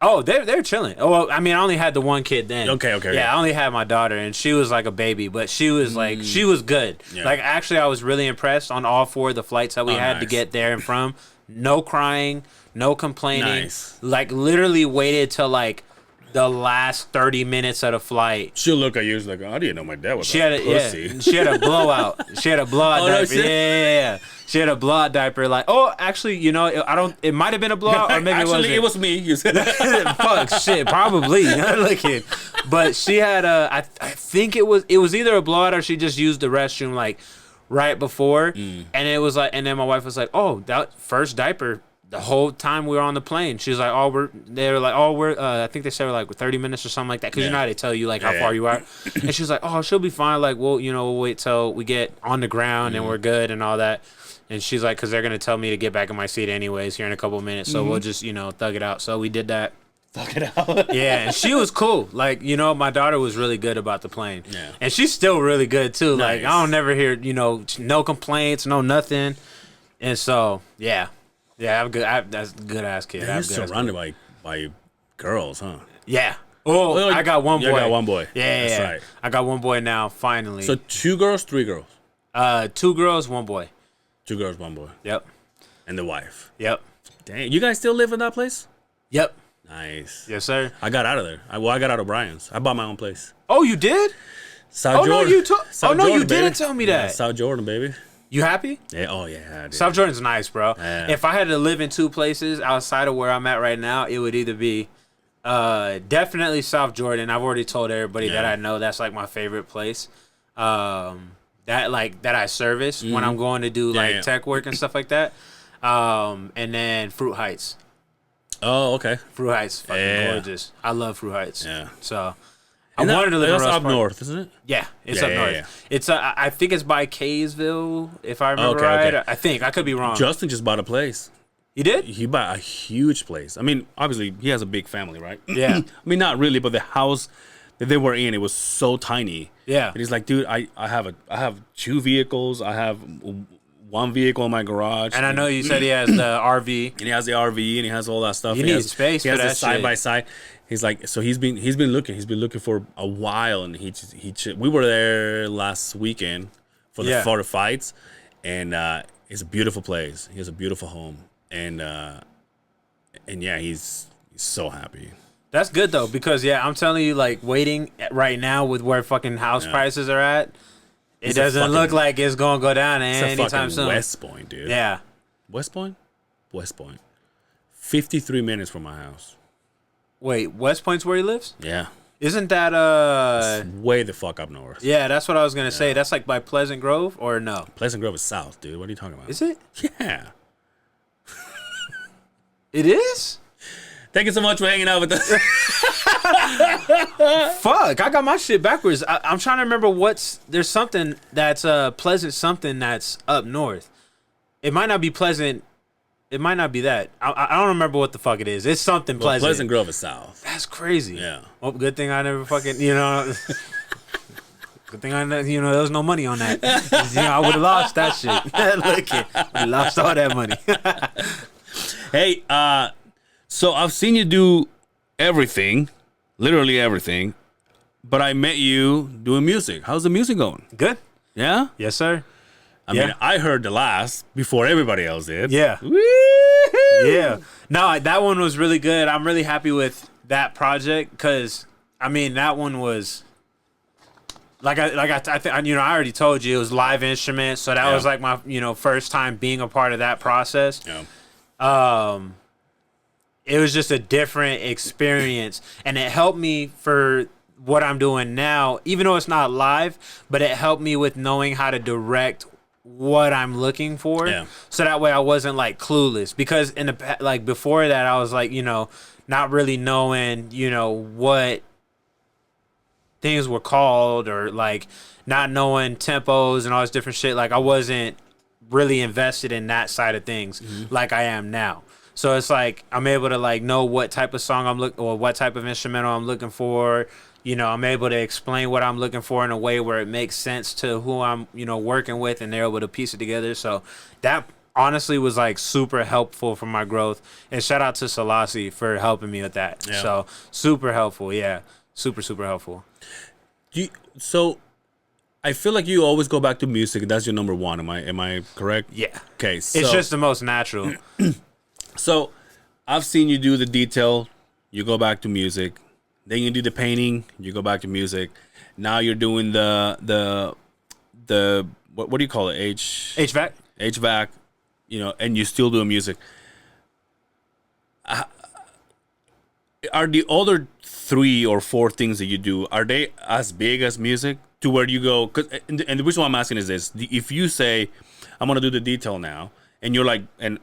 B: Oh, they're chilling. Oh, well, I mean, I only had the one kid then.
C: Okay.
B: Yeah, I only had my daughter, and she was like a baby, but she was like, she was good.
C: Yeah.
B: Like, actually, I was really impressed on all 4 of the flights that we had to
C: nice.
B: get there and from. No crying, no complaining.
C: Nice.
B: Like, literally waited till like the last 30 minutes of the flight.
C: She'll look at you and like, oh, I didn't know my dad was
B: She had she had a blowout. She had a blowout diaper.
C: No,
B: yeah. She had a blowout diaper. Like, oh, actually, you know, it might have been a blowout, or maybe
C: actually,
B: it wasn't.
C: it was me. You said
B: Fuck shit, probably. Looking, but she had I think it was either a blowout or she just used the restroom like right before, and it was like, and then my wife was like, oh, that first diaper. The whole time we were on the plane, she was like, I think they said we're like 30 minutes or something like that. Cause you know how they tell you like how far you are. And she was like, oh, she'll be fine. Like, well, you know, we'll wait till we get on the ground and we're good and all that. And she's like, cause they're going to tell me to get back in my seat anyways here in a couple of minutes. So we'll just, you know, thug it out. So we did that.
C: Thug it out.
B: Yeah. And she was cool. Like, you know, my daughter was really good about the plane.
C: Yeah.
B: And she's still really good too.
C: Nice.
B: Like, I don't never hear, you know, no complaints, no nothing. And so, yeah. Yeah, that's a good ass kid.
C: You're surrounded by girls, huh?
B: Yeah. Oh, I got one boy.
C: You got one boy.
B: Yeah,
C: That's
B: yeah.
C: right.
B: I got one boy now, finally.
C: So 2 girls, 3 girls.
B: 2 girls, 1 boy.
C: 2 girls, 1 boy.
B: Yep.
C: And the wife.
B: Yep.
C: Dang, you guys still live in that place?
B: Yep.
C: Nice.
B: Yes, sir.
C: I got out of there. I got out of Brian's. I bought my own place.
B: Oh, you did?
C: South
B: No,
C: Jordan.
B: you didn't tell me that.
C: Yeah, South Jordan, baby.
B: You happy?
C: Yeah. Oh yeah. Dude.
B: South Jordan's nice, bro.
C: Yeah.
B: If I had to live in 2 places outside of where I'm at right now, it would either be definitely South Jordan. I've already told everybody that I know that's like my favorite place. That I service when I'm going to do like tech work and stuff like that. And then Fruit Heights.
C: Oh, okay.
B: Fruit Heights, fucking gorgeous. I love Fruit Heights.
C: Yeah.
B: So I wanted to live in
C: That's
B: Ross
C: up
B: Park.
C: north, isn't it?
B: Yeah, it's up north.
C: Yeah.
B: It's I think it's by Kaysville, if I remember right.
C: Okay.
B: I think I could be wrong.
C: Justin just bought a place.
B: He did?
C: He bought a huge place. I mean, obviously he has a big family, right?
B: Yeah.
C: I mean, not really, but the house that they were in, it was so tiny.
B: Yeah.
C: And he's like, dude, I have 2 vehicles. I have one vehicle in my garage.
B: And I know you said he has the RV.
C: And he has the RV and he has all that stuff.
B: You need space
C: he
B: for
C: has
B: that
C: the side
B: shit.
C: by side. He's like, so he's been looking for a while, and we were there last weekend for the fights, and it's a beautiful place. He has a beautiful home, and yeah, he's so happy.
B: That's good though, because I'm telling you, like waiting right now with where fucking house prices are at, it doesn't look like it's gonna go down anytime soon.
C: West Point, dude.
B: Yeah.
C: West Point. 53 minutes from my house.
B: Wait, West Point's where he lives?
C: Yeah.
B: Isn't that
C: It's way the fuck up north.
B: Yeah, that's what I was gonna say. That's like by Pleasant Grove, or no?
C: Pleasant Grove is south, dude. What are you talking about?
B: Is it?
C: Yeah.
B: It is?
C: Thank you so much for hanging out with us.
B: Fuck, I got my shit backwards. I'm trying to remember there's something that's Pleasant something that's up north. It might not be Pleasant. It might not be that. I don't remember what the fuck it is. It's something Pleasant.
C: Pleasant Grove is south.
B: That's crazy.
C: Yeah.
B: Well, good thing I never fucking, good thing there was no money on that. I would have lost that shit. Look it. I lost all that money.
C: Hey, so I've seen you do everything, literally everything, but I met you doing music. How's the music going?
B: Good.
C: Yeah?
B: Yes, sir.
C: I mean, I heard the last before everybody else did.
B: Yeah.
C: Woo-hoo!
B: Yeah. No, that one was really good. I'm really happy with that project because, I mean, that one was I already told you it was live instruments, so that was like my first time being a part of that process.
C: Yeah.
B: It was just a different experience, and it helped me for what I'm doing now, even though it's not live, but it helped me with knowing how to direct what I'm looking for.
C: Yeah.
B: So that way I wasn't like clueless, because before that I was like, not really knowing, what things were called, or like not knowing tempos and all this different shit. Like I wasn't really invested in that side of things like I am now. So it's like I'm able to like know what type of song I'm looking, or what type of instrumental I'm looking for. I'm able to explain what I'm looking for in a way where it makes sense to who I'm, working with, and they're able to piece it together. So that honestly was like super helpful for my growth. And shout out to Selassie for helping me with that.
C: Yeah.
B: So super helpful. Yeah. Super, super helpful.
C: So I feel like you always go back to music. That's your number one. Am I correct?
B: Yeah.
C: Okay. So,
B: It's just the most natural.
C: So I've seen you do the detail. You go back to music. Then you do the painting. You go back to music. Now you're doing the what do you call it?
B: HVAC.
C: HVAC. And you still doing music. Are the other 3 or 4 things that you do, are they as big as music to where you go? And the reason why I'm asking is this: if you say, "I'm gonna do the detail now," and you're like, and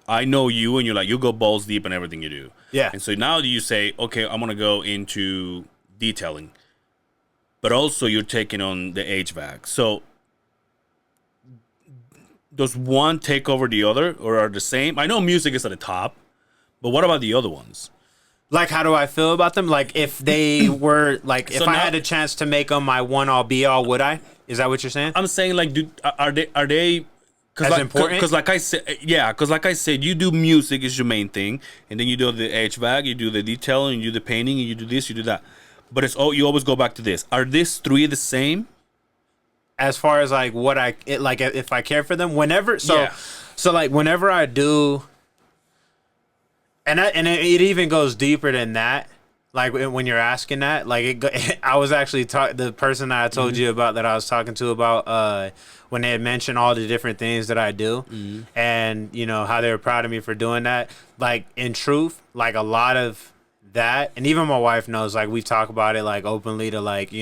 C: I know you, and you're like, you go balls deep in everything you do.
B: Yeah.
C: And so now you say, okay, I'm gonna go into detailing, but also you're taking on the HVAC. So does one take over the other, or are the same? I know music is at the top, but what about the other ones?
B: Like, how do I feel about them? Like, if they were, like, if I had a chance to make them my one-all, be-all, would I? Is that what you're saying?
C: I'm saying, like, are they
B: as important?
C: Because like I said, you do music is your main thing, and then you do the HVAC, you do the detailing, you do the painting, and you do this, you do that. But you always go back to this. Are these 3 the same?
B: As far as like if I care for them, whenever so like whenever I do, and it even goes deeper than that. Like when you're asking that, like I was actually the person that I told you about, that I was talking to about when they had mentioned all the different things that I do, and how they were proud of me for doing that. Like in truth, like a lot of that, and even my wife knows, like we talk about it like openly to like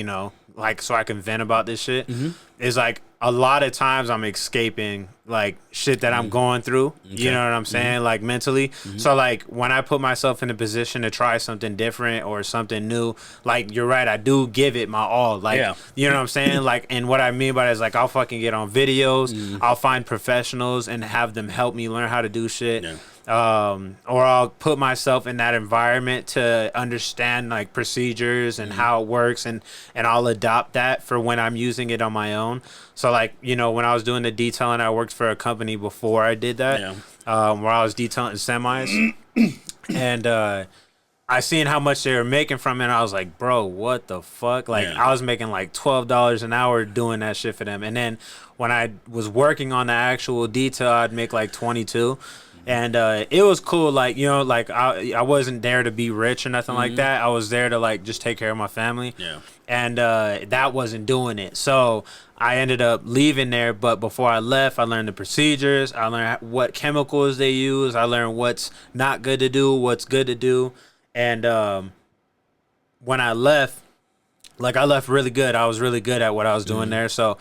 B: like so I can vent about this shit. Is like a lot of times I'm escaping like shit that I'm going through. Okay. You know what I'm saying? Like mentally. So like when I put myself in a position to try something different or something new, like you're right, I do give it my all. Like you know what I'm saying? Like, and what I mean by that is like I'll fucking get on videos, I'll find professionals and have them help me learn how to do shit. or I'll put myself in that environment to understand like procedures and how it works, and I'll adopt that for when I'm using it on my own. So like, you know, when I was doing the detailing, I worked for a company before I did that, where I was detailing semis, and I seen how much they were making from it, and I was like, bro, what the fuck? Like, I was making like $12 an hour doing that shit for them. And then when I was working on the actual detail, I'd make like 22. And it was cool. Like, you know, like I wasn't there to be rich or nothing like that. I was there to like just take care of my family. Yeah. And that wasn't doing it. So I ended up leaving there. But before I left, I learned the procedures. I learned what chemicals they use. I learned what's not good to do, what's good to do. And when I left, like I left really good. I was really good at what I was doing there. So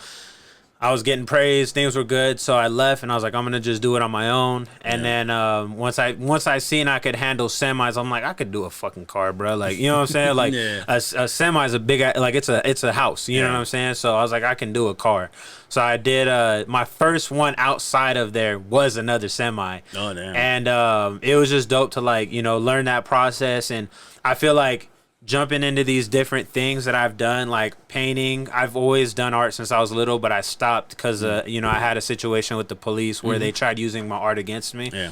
B: I was getting praised. Things were good. So I left and I was like, I'm going to just do it on my own. And then once I seen I could handle semis, I'm like, I could do a fucking car, bro. Like, you know what I'm saying? Like a semi is a big, like it's a house. You know what I'm saying? So I was like, I can do a car. So I did my first one outside of there was another semi. Oh, damn. And it was just dope to like, you know, learn that process. And I feel like jumping into these different things that I've done, like painting. I've always done art since I was little, but I stopped because, you know, I had a situation with the police where they tried using my art against me. Yeah.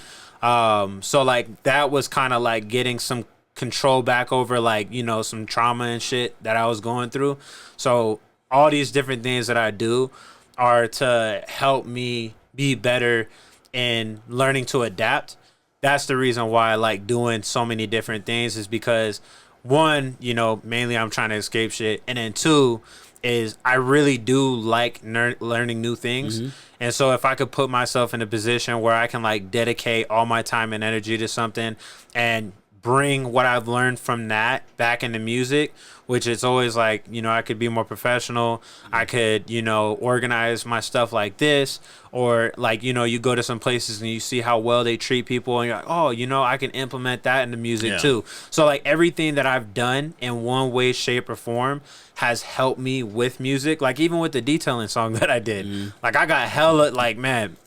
B: So like that was kind of like getting some control back over like, you know, some trauma and shit that I was going through. So all these different things that I do are to help me be better in learning to adapt. That's the reason why I like doing so many different things, is because one, you know, mainly I'm trying to escape shit. And then two is I really do like learning new things. And so if I could put myself in a position where I can like dedicate all my time and energy to something and bring what I've learned from that back into music, which is always like, you know, I could be more professional. I could, you know, organize my stuff like this, or like, you know, you go to some places and you see how well they treat people and you're like, oh, you know, I can implement that into music too. So like everything that I've done in one way, shape or form has helped me with music. Like even with the detailing song that I did, like I got hella like, man,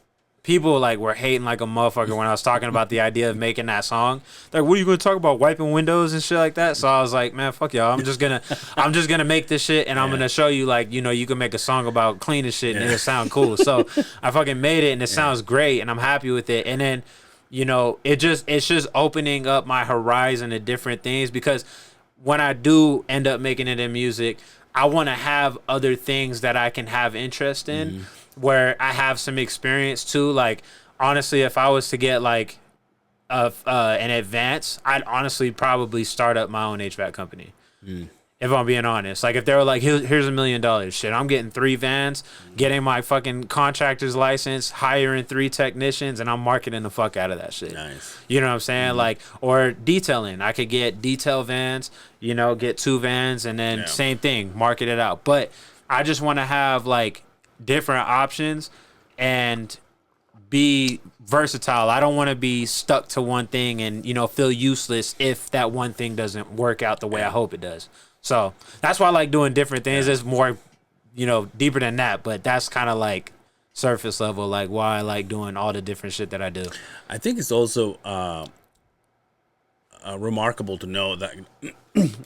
B: people like were hating like a motherfucker when I was talking about the idea of making that song. Like, what are you going to talk about, wiping windows and shit like that? So I was like, man, fuck y'all. I'm just gonna make this shit, and I'm gonna show you like, you know, you can make a song about cleaning shit and it'll sound cool. So I fucking made it, and it sounds great, and I'm happy with it. And then, you know, it's just opening up my horizon to different things, because when I do end up making it in music, I want to have other things that I can have interest in. Where I have some experience too. Like honestly, if I was to get like an advance, I'd honestly probably start up my own HVAC company. If I'm being honest, like if they were like, here's $1 million, shit, I'm getting 3 vans, getting my fucking contractor's license, hiring 3 technicians, and I'm marketing the fuck out of that shit. Nice. You know what I'm saying? Like, or detailing, I could get detail vans, you know, get 2 vans, and then same thing, market it out. But I just want to have like different options and be versatile. I don't want to be stuck to one thing and, you know, feel useless if that one thing doesn't work out the way I hope it does. So that's why I like doing different things. It's more, you know, deeper than that, but that's kind of like surface level, like why I like doing all the different shit that I do.
D: I think it's also remarkable to know that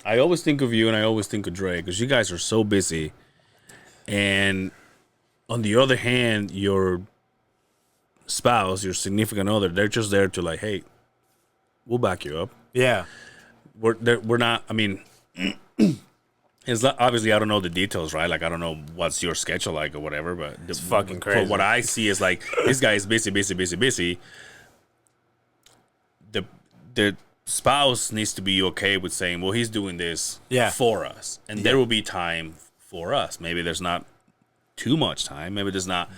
D: I always think of you and I always think of Dre, because you guys are so busy. And on the other hand, your spouse, your significant other, they're just there to like, hey, we'll back you up. Yeah. We're not, I mean, it's not, obviously I don't know the details, right? Like I don't know what's your schedule like or whatever, but
B: it's fucking crazy.
D: What I see is like, this guy is busy. The spouse needs to be okay with saying, well, he's doing this for us. And there will be time for us. Maybe there's not too much time. Maybe there's not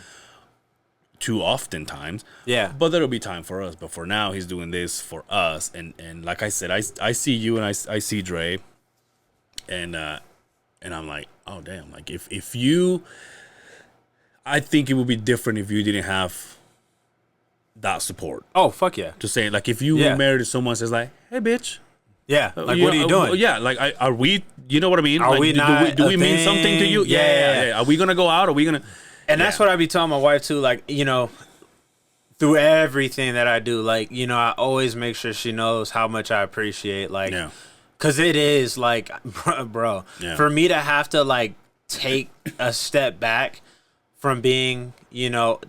D: too often times. Yeah. But there'll be time for us. But for now, he's doing this for us. And like I said, I see you and I see Dre. And I'm like, oh, damn. Like, if you... I think it would be different if you didn't have that support.
B: Oh, fuck yeah.
D: Just saying, like, if you were married to someone says like, hey, bitch.
B: Yeah, like what are you doing?
D: Yeah, like are we? You know what I mean?
B: Are
D: like,
B: we not?
D: Do we mean something to you? Yeah. Are we gonna go out? Are we gonna?
B: And that's what I be telling my wife too. Like, you know, through everything that I do. Like, you know, I always make sure she knows how much I appreciate, like, because it is like, bro, for me to have to like take a step back from being, you know,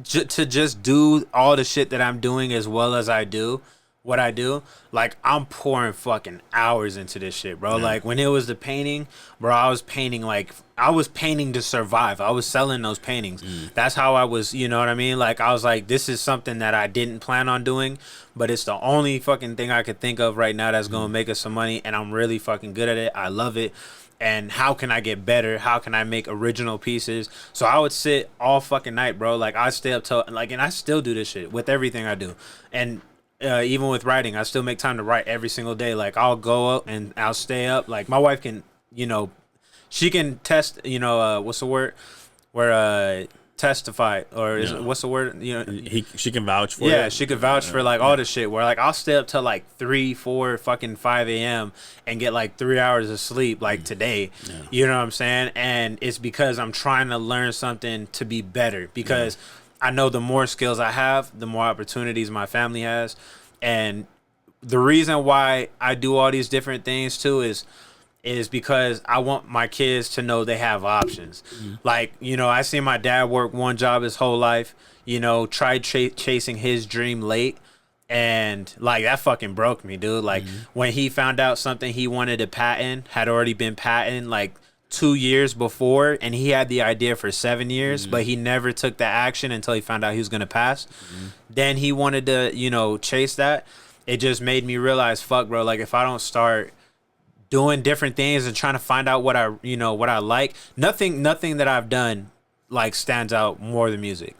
B: to just do all the shit that I'm doing as well as I do what I do, like, I'm pouring fucking hours into this shit, bro. Like, when it was the painting, bro, I was painting to survive. I was selling those paintings. That's how I was, you know what I mean? Like, I was like, this is something that I didn't plan on doing, but it's the only fucking thing I could think of right now that's gonna make us some money, and I'm really fucking good at it. I love it. And how can I get better? How can I make original pieces? So I would sit all fucking night, bro. Like, I stay up till, like, and I still do this shit with everything I do. And even with writing, I still make time to write every single day. Like, I'll go up and I'll stay up. Like, my wife can, you know, she can test, you know, what's the word? Where testify, or is it, what's the word? You know,
D: she can vouch for it.
B: Yeah, she could vouch for like all this shit. Where like I'll stay up till like 3, 4, fucking 5 a.m. and get like 3 hours of sleep, like today. You know what I'm saying? And it's because I'm trying to learn something to be better. Because I know the more skills I have, the more opportunities my family has. And the reason why I do all these different things too is because I want my kids to know they have options. Like, you know, I see my dad work one job his whole life, you know, tried chasing his dream late. And like, that fucking broke me, dude. Like, when he found out something he wanted to patent had already been patented like 2 years before, and he had the idea for 7 years, but he never took the action until he found out he was going to pass. Then he wanted to, you know, chase that. It just made me realize, fuck, bro, like, if I don't start doing different things and trying to find out what I, you know, what I like, nothing that I've done like stands out more than music.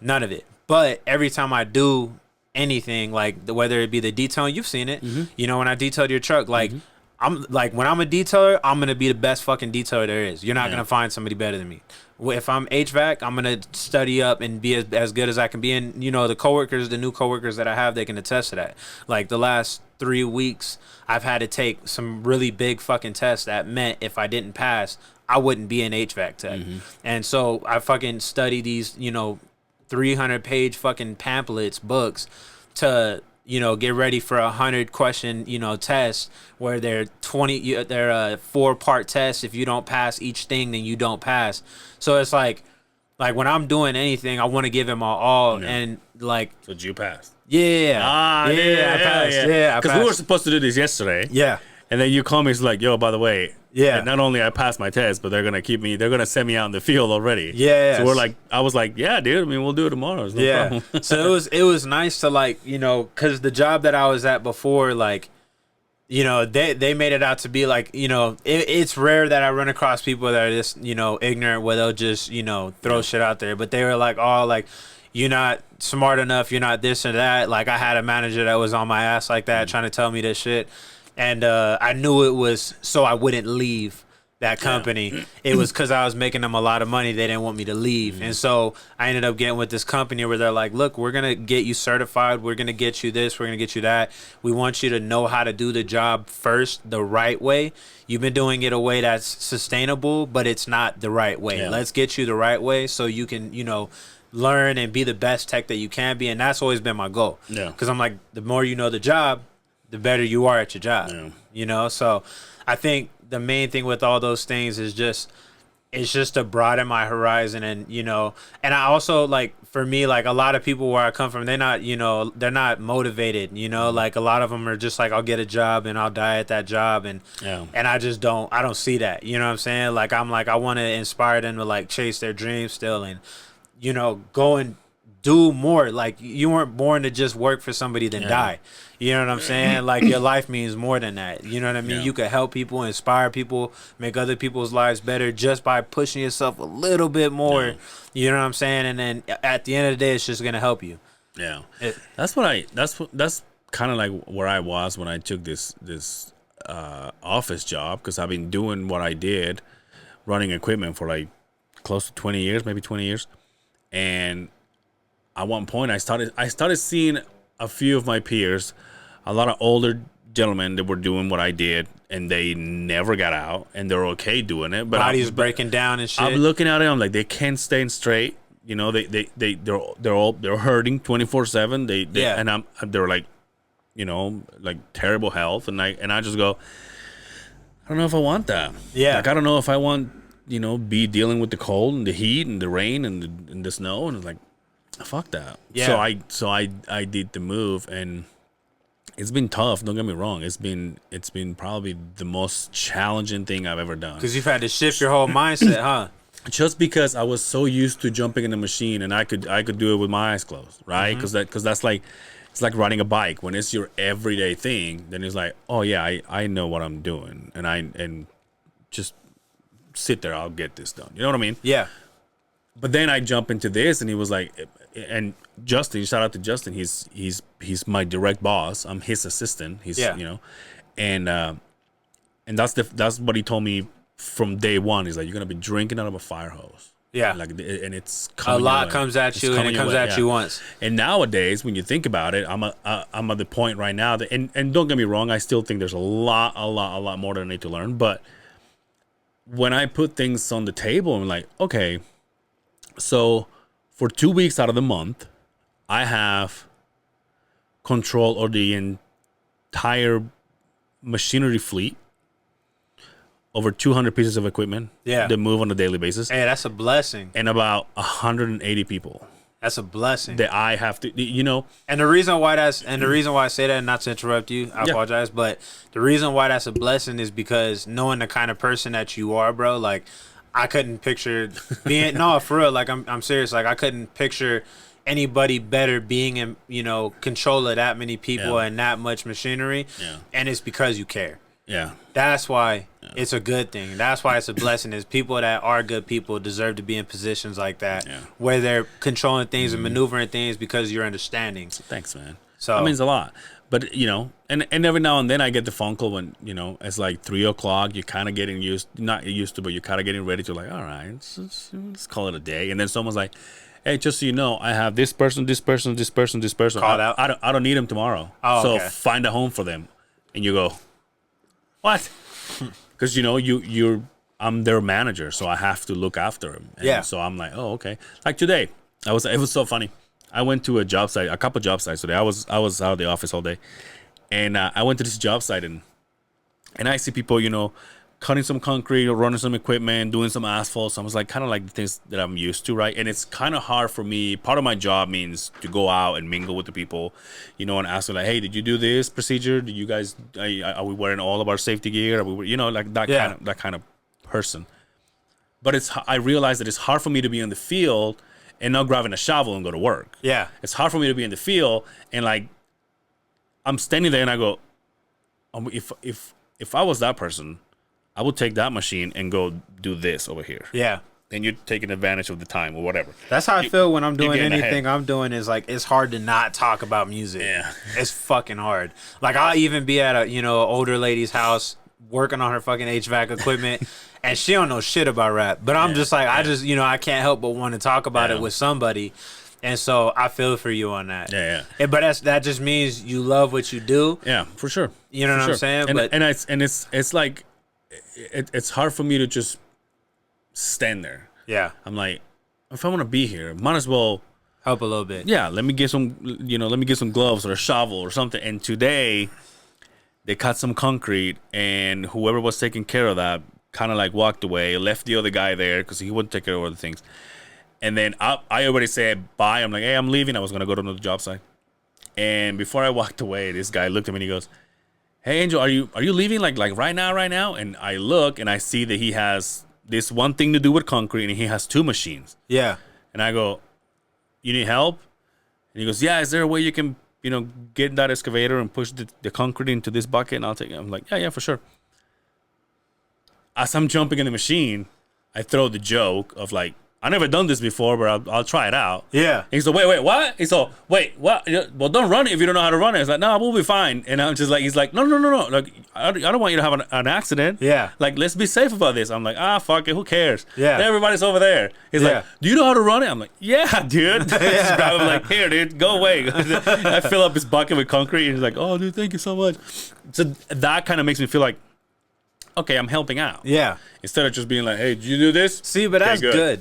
B: None of it. But every time I do anything, like whether it be the detailing, you've seen it, you know, when I detailed your truck, like, I'm like, when I'm a detailer, I'm gonna be the best fucking detailer there is. You're not gonna find somebody better than me. If I'm HVAC, I'm gonna study up and be as good as I can be. And you know, the new coworkers that I have, they can attest to that. Like, the last 3 weeks, I've had to take some really big fucking tests that meant if I didn't pass, I wouldn't be an HVAC tech. And so I fucking study these, you know, 300-page fucking pamphlets, books, to, you know, get ready for 100 question, you know, tests where they're 4-part tests. If you don't pass each thing, then you don't pass. So it's like when I'm doing anything, I want to give it my all. And like,
D: so you passed?
B: I passed.
D: Because we were supposed to do this yesterday. And then you call me, it's like, yo, by the way, not only I passed my test, but they're gonna send me out in the field already. So we're like, I was like, yeah, dude, I mean, we'll do it tomorrow. It's no problem.
B: So it was nice to, like, you know, because the job that I was at before, like, you know, they made it out to be like, you know, it's rare that I run across people that are just, you know, ignorant, where they'll just, you know, throw shit out there. But they were like, oh, like, you're not smart enough, you're not this or that. Like, I had a manager that was on my ass like that, trying to tell me this shit. And I knew it was so I wouldn't leave that company. It was because I was making them a lot of money. They didn't want me to leave. And so I ended up getting with this company where they're like, look, we're going to get you certified. We're going to get you this. We're going to get you that. We want you to know how to do the job first the right way. You've been doing it a way that's sustainable, but it's not the right way. Let's get you the right way so you can, you know, learn and be the best tech that you can be. And that's always been my goal. Because I'm like, the more you know the job, the better you are at your job, you know? So I think the main thing with all those things is just to broaden my horizon. And, you know, and I also, like, for me, like, a lot of people where I come from, they're not, you know, they're not motivated, you know, like, a lot of them are just like, I'll get a job and I'll die at that job. And, and I don't see that, you know what I'm saying? Like, I'm like, I want to inspire them to, like, chase their dreams still and, you know, go and do more. Like, you weren't born to just work for somebody then die. You know what I'm saying? Like, your life means more than that. You know what I mean? You could help people, inspire people, make other people's lives better just by pushing yourself a little bit more. You know what I'm saying? And then at the end of the day, it's just gonna help you.
D: That's kind of like where I was when I took this office job, because I've been doing what I did, running equipment, for like close to 20 years, maybe 20 years. And at one point, I started seeing a few of my peers, a lot of older gentlemen that were doing what I did, and they never got out, and they're okay doing it. But
B: bodies breaking down and shit.
D: I'm looking at it, I'm like, they can't stay straight. you know, they're hurting 24/7. They're like, you know, like terrible health, and I just go, I don't know if I want that.
B: Yeah.
D: Like I don't know if I want, you know, be dealing with the cold and the heat and the rain and the snow, and it's like, fuck that.
B: Yeah.
D: So I did the move, and it's been tough. Don't get me wrong. It's been probably the most challenging thing I've ever done.
B: Because you've had to shift your whole mindset, huh?
D: Just because I was so used to jumping in the machine, and I could do it with my eyes closed, right? Because that's like, it's like riding a bike. When it's your everyday thing, then it's like, oh yeah, I know what I'm doing, and just sit there. I'll get this done. You know what I mean?
B: Yeah.
D: But then I jump into this, and he was like, and Justin, shout out to Justin. He's my direct boss. I'm his assistant. He's you know, and that's what he told me from day one. He's like, you're gonna be drinking out of a fire hose.
B: Yeah.
D: Like, and it's
B: a lot comes at you, and it comes at you once.
D: And nowadays, when you think about it, I'm at the point right now that, and don't get me wrong, I still think there's a lot more that I need to learn. But when I put things on the table, I'm like, okay, so for 2 weeks out of the month, I have control of the entire machinery fleet, over 200 pieces of equipment that move on a daily basis.
B: Hey, that's a blessing.
D: And about 180 people.
B: That's a blessing.
D: That I have to, you know.
B: And the reason why I say that, and not to interrupt you, I apologize, but the reason why that's a blessing is because knowing the kind of person that you are, bro, like, I couldn't picture being, no, for real, like, I'm serious, like, I couldn't picture anybody better being in, you know, control of that many people and that much machinery. Yeah. And it's because you care.
D: Yeah.
B: That's why it's a good thing. That's why it's a blessing. Is people that are good people deserve to be in positions like that where they're controlling things and maneuvering things because you're understanding.
D: Thanks, man.
B: So
D: that means a lot. But, you know, and every now and then I get the phone call when, you know, it's like 3 o'clock. You're kind of getting not used to, but you're kind of getting ready to, like, all right, let's call it a day. And then someone's like, hey, just so you know, I have this person.
B: Called out.
D: I don't need them tomorrow.
B: Oh,
D: so
B: okay.
D: Find a home for them. And you go, what? Because, you know, I'm their manager, so I have to look after them. And so I'm like, oh, okay. Like today, it was so funny. I went to a couple job sites today. I was out of the office all day, and I went to this job site, and I see people, you know, cutting some concrete or running some equipment, doing some asphalt. So I was like, kind of like the things that I'm used to, right? And it's kind of hard for me. Part of my job means to go out and mingle with the people, you know, and ask them like, hey, did you do this procedure? Did you guys, are we wearing all of our safety gear? Are we, you know, like that kind of person. But I realize that it's hard for me to be in the field and not grabbing a shovel and go to work.
B: Yeah.
D: It's hard for me to be in the field and, like, I'm standing there and I go, if I was that person, I would take that machine and go do this over here.
B: Yeah.
D: And you're taking advantage of the time or whatever.
B: That's how I feel when I'm doing anything I'm doing. Is like, it's hard to not talk about music.
D: Yeah.
B: It's fucking hard. Like, I'll even be at a, you know, older lady's house working on her fucking HVAC equipment and she don't know shit about rap. But I'm just like, I just, you know, I can't help but want to talk about it with somebody. And so I feel for you on that.
D: Yeah.
B: But that just means you love what you do.
D: Yeah, for sure.
B: You know what I'm saying?
D: And it's like, it's hard for me to just stand there.
B: Yeah.
D: I'm like, if I want to be here, might as well
B: help a little bit.
D: Yeah, let me get some gloves or a shovel or something. And today they cut some concrete, and whoever was taking care of that kind of like walked away, left the other guy there because he wouldn't take care of other things. And then I already said bye. I'm like, hey, I'm leaving. I was gonna go to another job site. And before I walked away, this guy looked at me and he goes, hey, Angel, are you leaving like right now? And I look and I see that he has this one thing to do with concrete and he has 2 machines.
B: Yeah.
D: And I go, you need help? And he goes, yeah, is there a way you can, you know, get that excavator and push the concrete into this bucket and I'll take it? I'm like, yeah, for sure. As I'm jumping in the machine, I throw the joke of like, I never done this before, but I'll try it out.
B: Yeah.
D: And he's like, wait, what? He's like, wait, what? Well, don't run it if you don't know how to run it. It's like, no, we'll be fine. And I'm just like, he's like, no. Like, I don't want you to have an accident.
B: Yeah.
D: Like, let's be safe about this. I'm like, fuck it, who cares?
B: Yeah.
D: Everybody's over there. He's like, do you know how to run it? I'm like, yeah, dude. I just grab him like, here, dude, go away. I fill up his bucket with concrete and he's like, oh, dude, thank you so much. So that kind of makes me feel like, okay, I'm helping out.
B: Yeah.
D: Instead of just being like, hey, did you do this?
B: See, but that's good.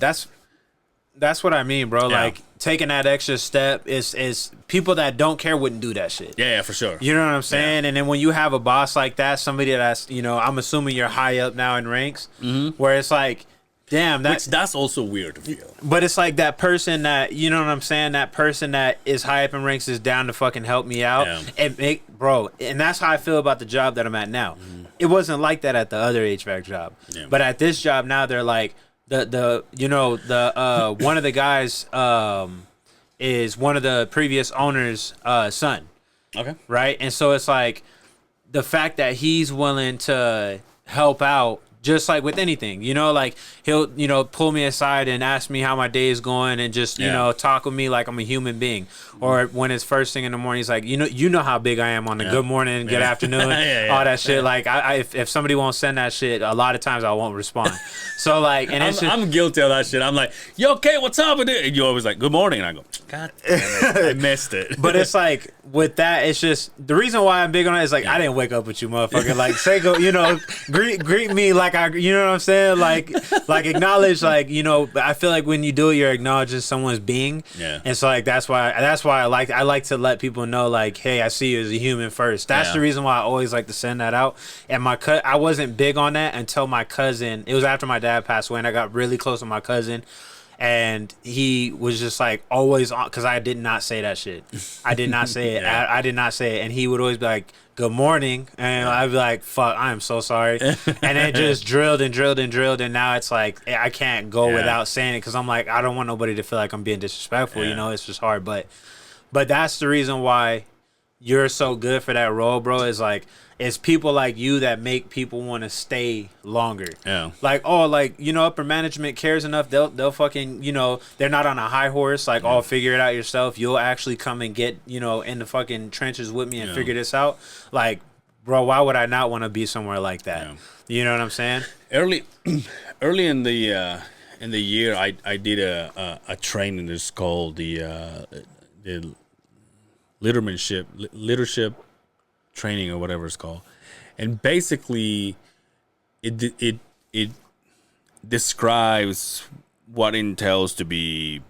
B: that's what I mean, bro.
D: Yeah.
B: Like taking that extra step is people that don't care wouldn't do that shit.
D: Yeah, for sure.
B: You know what I'm saying?
D: Yeah.
B: And then when you have a boss like that, somebody that's, I'm assuming you're high up now in ranks, where it's like, damn,
D: that's also weird to feel.
B: But it's like that person that, you know what I'm saying? That person that is high up in ranks is down to fucking help me out. Yeah. And that's how I feel about the job that I'm at now. It wasn't like that at the other HVAC job. Yeah. But at this job now, they're like, the one of the guys is one of the previous owner's son. Okay. Right? And so it's like the fact that he's willing to help out, just like with anything, like he'll, pull me aside and ask me how my day is going and just, talk with me like I'm a human being. Or when it's first thing in the morning, he's like, you know how big I am on the good morning, good afternoon, all that shit. Like if somebody won't send that shit, a lot of times I won't respond. So like, and
D: I'm guilty of that shit. I'm like, yo, okay, what's up with it? And you're always like, good morning. And I go, God damn it, I missed it.
B: But it's like with that, it's just the reason why I'm big on it is like I didn't wake up with you, motherfucker. Like say go, greet me like I, you know what I'm saying? Like acknowledge, like I feel like when you do it, you're acknowledging someone's being. Yeah. And so like that's why I like to let people know like, hey, I see you as a human first. That's the reason why I always like to send that out. And I wasn't big on that until my cousin. It was after my dad passed away, and I got really close with my cousin. And he was just like always on, because I did not say that shit. I did not say it. I did not say it. And he would always be like, good morning. And I'd be like, fuck, I am so sorry. And it just drilled and drilled and drilled. And now it's like, I can't go without saying it because I'm like, I don't want nobody to feel like I'm being disrespectful. It's just hard. But that's the reason why you're so good for that role, bro, is like, it's people like you that make people want to stay longer. Yeah. Like, upper management cares enough. They'll fucking, they're not on a high horse. Like, figure it out yourself. You'll actually come and get, in the fucking trenches with me and figure this out. Like, bro, why would I not want to be somewhere like that? Yeah. You know what I'm saying?
D: Early in the year, I did a training that's called the leadership training or whatever it's called, and basically it describes what entails to be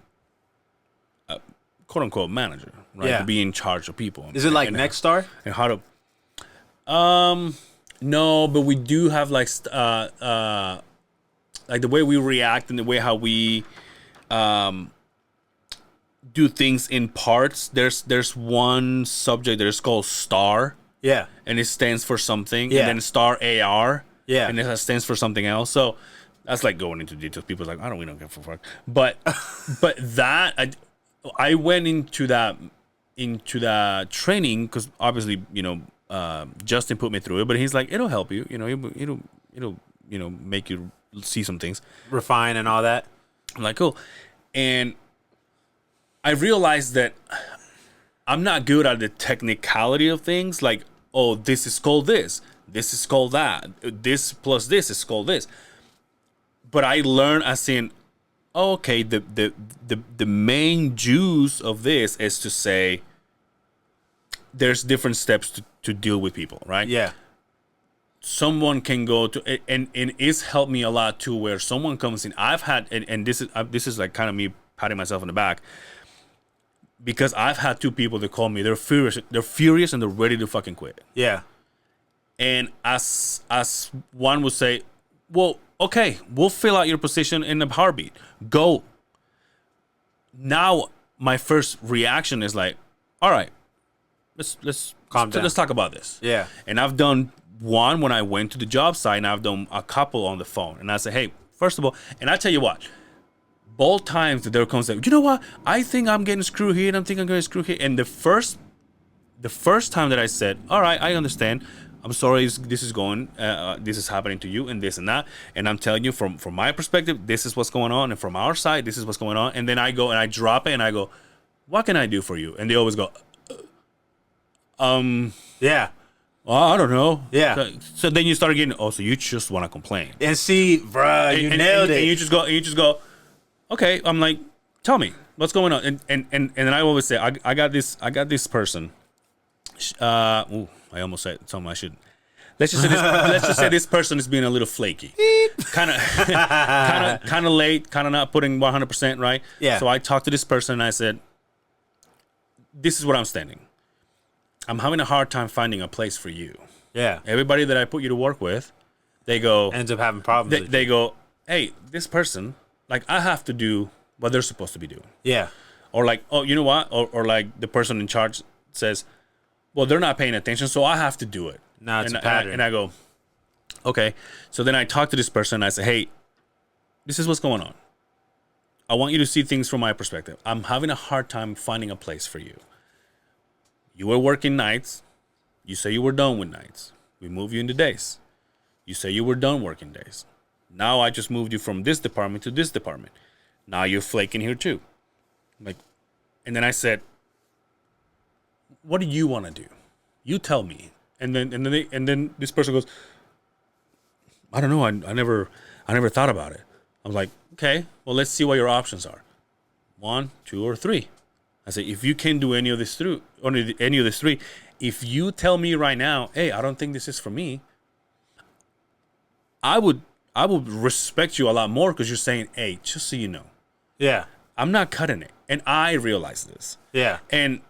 D: a quote unquote manager, right? To be in charge of people.
B: Is it like Next Star?
D: And how to no, but we do have like the way we react and the way how we do things in parts. There's one subject that is called STAR. Yeah. And it stands for something. Yeah. And then STAR AR. Yeah. And it stands for something else. So that's like going into details. People's like, we don't give a fuck. But that I went into that training because obviously, Justin put me through it, but he's like, it'll help you, it'll make you see some things.
B: Refine and all that.
D: I'm like, cool. And I realized that I'm not good at the technicality of things. Like, oh, this is called this. This is called that. This plus this is called this. But I learned as in, okay, the main juice of this is to say there's different steps to deal with people, right? Yeah. Someone can go to, and it's helped me a lot too, where someone comes in. I've had, and this is like kind of me patting myself on the back. Because I've had two people that call me, they're furious and they're ready to fucking quit. Yeah. And as one would say, well, okay, we'll fill out your position in a heartbeat. Go. Now my first reaction is like, all right, let's calm down. Let's talk about this. Yeah. And I've done one when I went to the job site, and I've done a couple on the phone. And I say, hey, first of all, and I tell you what, both times that there comes like, you know what? I think I'm getting screwed here, and I'm thinking I'm getting screwed here. And the first time that I said, all right, I understand. I'm sorry, this is happening to you, and this and that. And I'm telling you from my perspective, this is what's going on, and from our side, this is what's going on. And then I go and I drop it, and I go, what can I do for you? And they always go, yeah. Well, I don't know. Yeah. So then you start getting, so you just want to complain.
B: And see, bruh, you nailed it.
D: And you just go. Okay, I'm like, tell me what's going on, and then I always say, I got this person. I almost said something I shouldn't. let's just say this person is being a little flaky, kind of late, kind of not putting 100% right.
B: Yeah.
D: So I talked to this person and I said, this is where I'm standing. I'm having a hard time finding a place for you.
B: Yeah.
D: Everybody that I put you to work with, they go
B: ends up having problems.
D: They go, hey, this person, like, I have to do what they're supposed to be doing.
B: Yeah.
D: Or like, oh, you know what? Or like the person in charge says, well, they're not paying attention, so I have to do it.
B: No, it's
D: and
B: a pattern.
D: And I go, okay. So then I talk to this person and I say, hey, this is what's going on. I want you to see things from my perspective. I'm having a hard time finding a place for you. You were working nights. You say you were done with nights. We move you into days. You say you were done working days. Now I just moved you from this department to this department. Now you're flaking here too. Like, and then I said, what do you want to do? You tell me. And then this person goes, I don't know. I never thought about it. I'm like, okay, well, let's see what your options are. 1, 2, or 3. I say, if you can do any of this three, if you tell me right now, hey, I don't think this is for me, I would respect you a lot more because you're saying, hey, just so you know.
B: Yeah.
D: I'm not cutting it. And I realize this.
B: Yeah.
D: And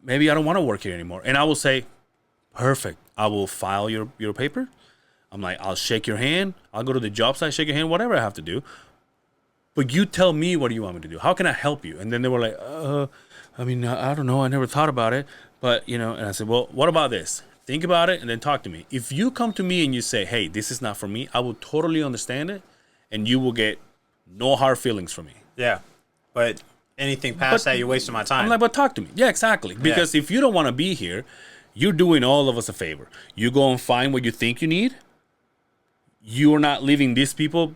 D: maybe I don't want to work here anymore. And I will say, perfect. I will file your paper. I'm like, I'll shake your hand. I'll go to the job site, shake your hand, whatever I have to do. But you tell me, what do you want me to do? How can I help you? And then they were like, I mean, I don't know. I never thought about it. But, you know, and I said, well, what about this? Think about it and then talk to me. If you come to me and you say, hey, this is not for me, I will totally understand it. And you will get no hard feelings from me.
B: Yeah. But anything past that, you're wasting my time.
D: I'm like, but talk to me. Yeah, exactly. Because if you don't want to be here, you're doing all of us a favor. You go and find what you think you need. You are not leaving these people,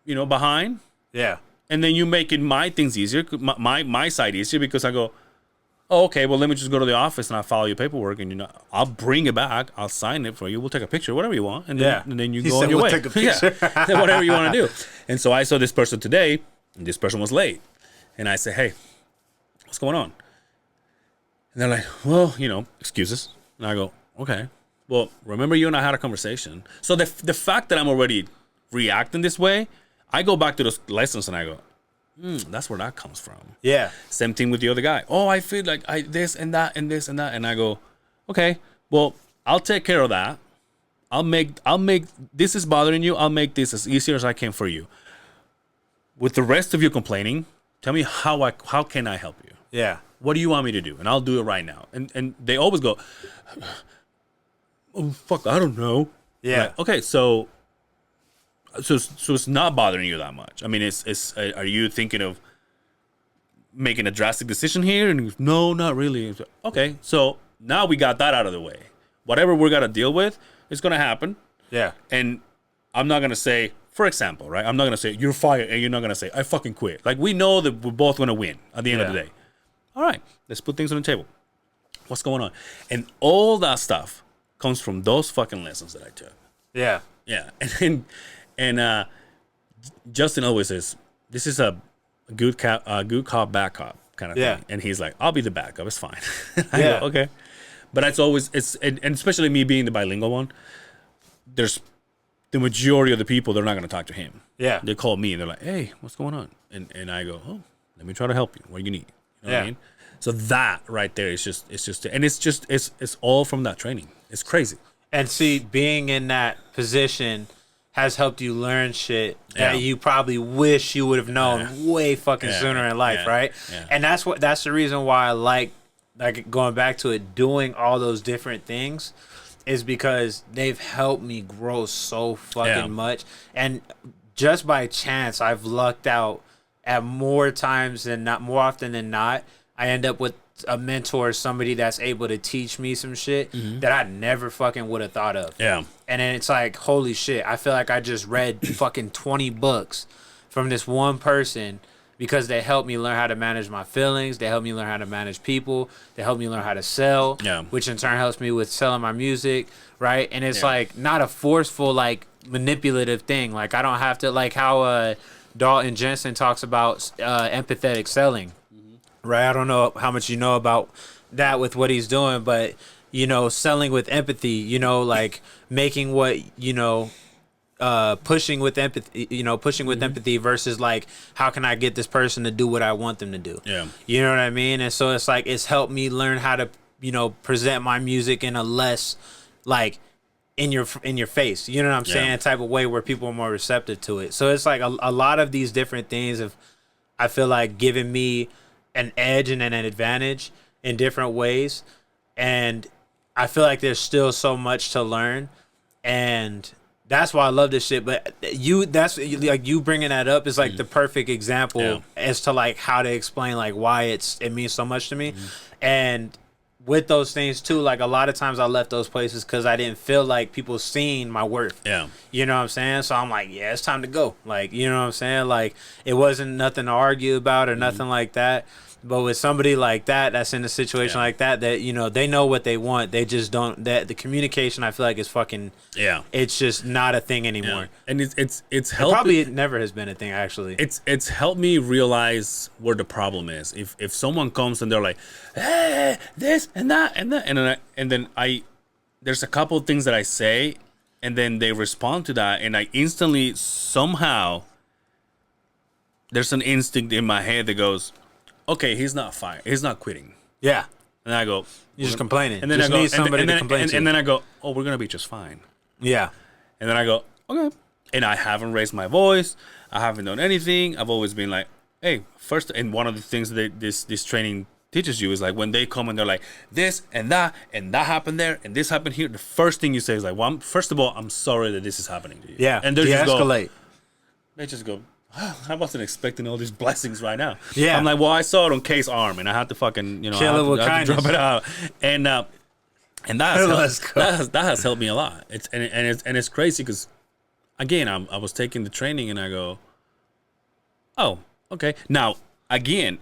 D: you know, behind.
B: Yeah.
D: And then you making my things easier, my side easier, because I go, oh, okay, well, let me just go to the office and I'll file your paperwork, and, you know, I'll bring it back. I'll sign it for you. We'll take a picture, whatever you want. And then you go on your way.
B: Take a picture.
D: Yeah. Whatever you want to do. And so I saw this person today, and this person was late. And I said, hey, what's going on? And they're like, well, you know, excuses. And I go, okay. Well, remember you and I had a conversation. So the fact that I'm already reacting this way, I go back to those lessons and I go, that's where that comes from.
B: Yeah.
D: Same thing with the other guy. Oh, I feel like this and that and this and that. And I go, okay, well, I'll take care of that. I'll make this is bothering you. I'll make this as easy as I can for you. With the rest of you complaining, tell me how can I help you?
B: Yeah.
D: What do you want me to do? And I'll do it right now. And they always go, oh, fuck, I don't know.
B: Yeah.
D: Like, okay, so it's not bothering you that much. I mean, are you thinking of making a drastic decision here? And he goes, no, not really. Okay, so now we got that out of the way. Whatever we're gonna deal with is gonna happen.
B: Yeah.
D: And I'm not gonna say, for example, right? I'm not gonna say you're fired, and you're not gonna say I fucking quit. Like, we know that we're both gonna win at the end of the day. All right, let's put things on the table. What's going on? And all that stuff comes from those fucking lessons that I took.
B: Yeah.
D: Yeah. And Justin always says, this is a good cop, bad cop kind of thing. And he's like, I'll be the bad cop. It's fine. I go, okay. But and especially me being the bilingual one, there's the majority of the people, they're not going to talk to him.
B: Yeah.
D: They call me and they're like, hey, what's going on? And I go, oh, let me try to help you. What do you need? You know what I mean? So that right there is it's all from that training. It's crazy.
B: And see, being in that position has helped you learn shit that you probably wish you would have known way fucking sooner in life, right?
D: Yeah.
B: And that's the reason why I like going back to it, doing all those different things is because they've helped me grow so fucking much. And just by chance, I've lucked out at more often than not. I end up with a mentor, somebody that's able to teach me some shit that I never fucking would have thought of. Yeah. And then it's like, holy shit, I feel like I just read fucking 20 books from this one person because they helped me learn how to manage my feelings. They helped me learn how to manage people. They helped me learn how to sell, which in turn helps me with selling my music, right? And it's like not a forceful, like manipulative thing. Like I don't have to, like how Dalton Jensen talks about empathetic selling. Right, I don't know how much you know about that with what he's doing, but you know, selling with empathy, you know, like making what, you know, pushing with empathy, you know, pushing with empathy versus like, how can I get this person to do what I want them to do?
D: Yeah.
B: You know what I mean? And so it's like, it's helped me learn how to, you know, present my music in a less like in your face, you know what I'm saying, type of way where people are more receptive to it. So it's like a lot of these different things have, I feel like, given me an edge and an advantage in different ways. And I feel like there's still so much to learn, and that's why I love this shit. But that's like, you bringing that up is like the perfect example as to like how to explain like why it means so much to me. And with those things too, like a lot of times I left those places because I didn't feel like people seeing my worth. Yeah, you know what I'm saying. So I'm like, yeah, it's time to go. Like, you know what I'm saying. Like, it wasn't nothing to argue about or nothing like that. But with somebody like that, that's in a situation like that, you know, they know what they want. They just don't. That the communication, I feel like, is fucking. Yeah. It's just not a thing anymore. Yeah.
D: And it's helped.
B: Probably it never has been a thing, actually.
D: It's helped me realize where the problem is. If someone comes and they're like, hey, this and that and then there's a couple of things that I say, and then they respond to that, and I instantly somehow there's an instinct in my head that goes, okay, he's not fired. He's not quitting. Yeah. And I go,
B: you're just complaining.
D: And then
B: just
D: I go,
B: need somebody to complain to.
D: And then I go, oh, we're gonna be just fine. Yeah. And then I go, okay. And I haven't raised my voice. I haven't done anything. I've always been like, hey, first. And one of the things that this training teaches you is like, when they come and they're like, this and that happened there and this happened here. The first thing you say is like, well, first of all, I'm sorry that this is happening to you. Yeah. And they just escalate. They just go, I wasn't expecting all these blessings right now. Yeah. I'm like, well, I saw it on K's arm, and I had to fucking, you know, I had to drop it out. And that has helped me a lot. It's crazy because, again, I was taking the training, and I go, oh, okay. Now, again,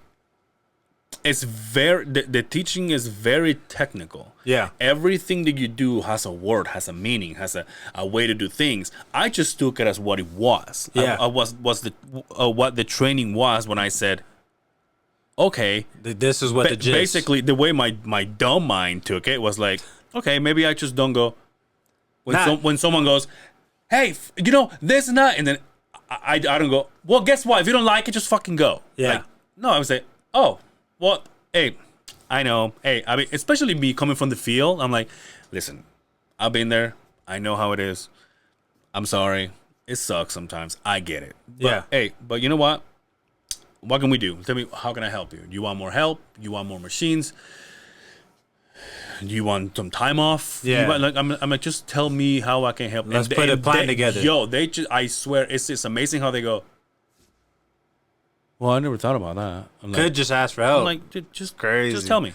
D: it's the teaching is very technical. Yeah. Everything that you do has a word, has a meaning, has a way to do things. I just took it as what it was. Yeah. What the training was when I said, okay,
B: this is what the gist.
D: Basically, the way my dumb mind took it was like, okay, maybe I just don't go when someone goes, hey, you know, this and that, and then I don't go, well, guess what? If you don't like it, just fucking go. Yeah. Like, no, I would say, oh, well, hey, I know. Hey, I mean, especially me coming from the field, I'm like, listen, I've been there. I know how it is. I'm sorry. It sucks sometimes. I get it. But, yeah. Hey, but you know what? What can we do? Tell me, how can I help you? Do you want more help? You want more machines? Do you want some time off? Yeah. I'm like, just tell me how I can help.
B: Let's put a plan together.
D: Yo, I swear, it's amazing how they go, well, I never thought about that. I'm
B: Could just ask for help.
D: I'm like, just crazy. Just tell me.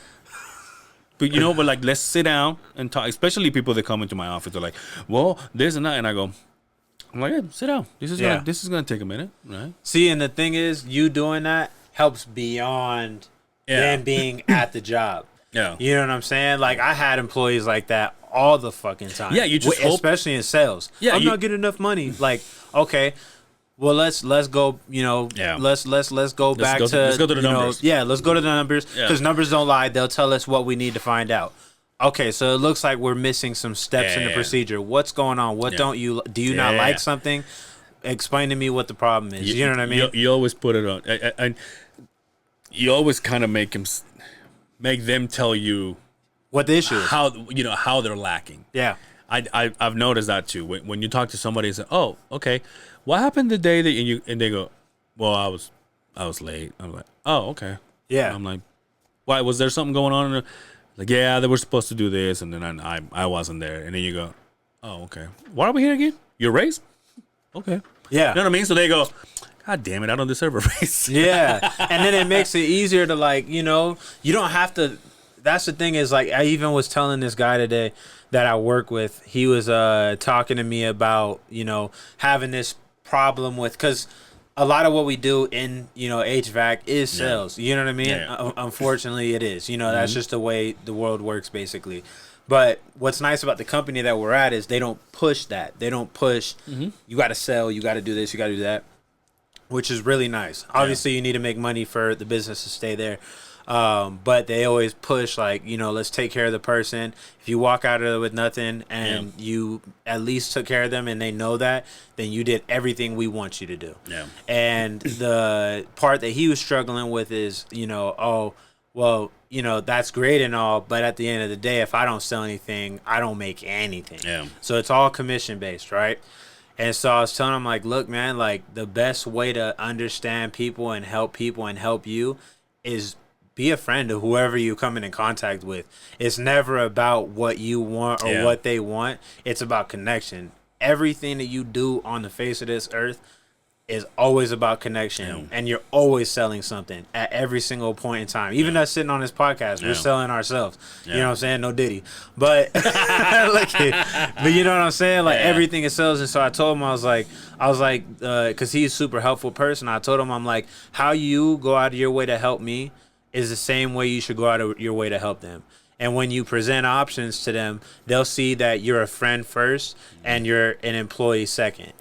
D: But but like, let's sit down and talk. Especially people that come into my office, they're like, well, this and that, and I go, I'm like, yeah, sit down. This is gonna take a minute, right?
B: See, and the thing is, you doing that helps beyond them being at the job. Yeah, you know what I'm saying? Like, I had employees like that all the fucking time. Yeah, you just especially in sales. Yeah, I'm not getting enough money. Like, okay. Well, let's go. You know, let's go back to let's go to the numbers. Let's go to the numbers because numbers don't lie. They'll tell us what we need to find out. Okay, so it looks like we're missing some steps in the procedure. What's going on? What do you not like something? Explain to me what the problem is. You know what I mean?
D: You always put it on, and you always kind of make them tell you
B: what the issue is.
D: How they're lacking. Yeah, I've noticed that too. When you talk to somebody and say, "Oh, okay." What happened the day that and they go, well, I was late. I'm like, oh, okay. Yeah. I'm like, why, was there something going on? Like, yeah, they were supposed to do this, and then I wasn't there. And then you go, oh, okay. Why are we here again? Your raise? Okay. Yeah. You know what I mean? So they go, God damn it, I don't deserve a raise.
B: Yeah. And then it makes it easier to, like, you know, you don't have to. That's the thing is, like, I even was telling this guy today that I work with, he was talking to me about, you know, having this problem with, because a lot of what we do in, you know, HVAC is sales. You know what I mean? Yeah. Unfortunately, it is. You know, that's just the way the world works, basically. But what's nice about the company that we're at is they don't push that. They don't push, you got to sell, you got to do this, you got to do that, which is really nice. Obviously, you need to make money for the business to stay there. But they always push like, you know, let's take care of the person. If you walk out of it with nothing and you at least took care of them and they know that, then you did everything we want you to do.
D: Yeah.
B: And the part that he was struggling with is, you know, oh, well, you know, that's great and all, but at the end of the day, if I don't sell anything, I don't make anything.
D: Yeah.
B: So it's all commission based, right? And so I was telling him, like, look, man, like, the best way to understand people and help you is be a friend to whoever you come in contact with. It's never about what you want or what they want. It's about connection. Everything that you do on the face of this earth is always about connection, and you're always selling something at every single point in time. Even us sitting on this podcast, we're selling ourselves. You know what I'm saying? No Diddy, but but you know what I'm saying? Like everything is sales. And so I told him, I was like, because he's a super helpful person. I told him, I'm like, how you go out of your way to help me is the same way you should go out of your way to help them. And when you present options to them, they'll see that you're a friend first and you're an employee second.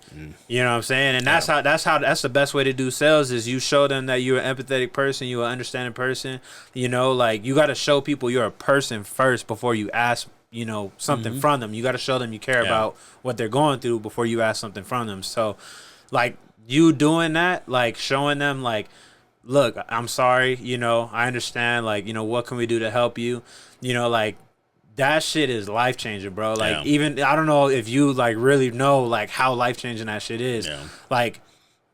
B: You know what I'm saying? And that's the best way to do sales is you show them that you're an empathetic person, you're an understanding person. You know, like you got to show people you're a person first before you ask, you know, something from them. You got to show them you care about what they're going through before you ask something from them. So like you doing that, like showing them like, look, I'm sorry, you know, I understand, like, you know, what can we do to help you? You know, like, that shit is life-changing, bro. Like, even, I don't know if you, like, really know, like, how life-changing that shit is. Yeah. Like,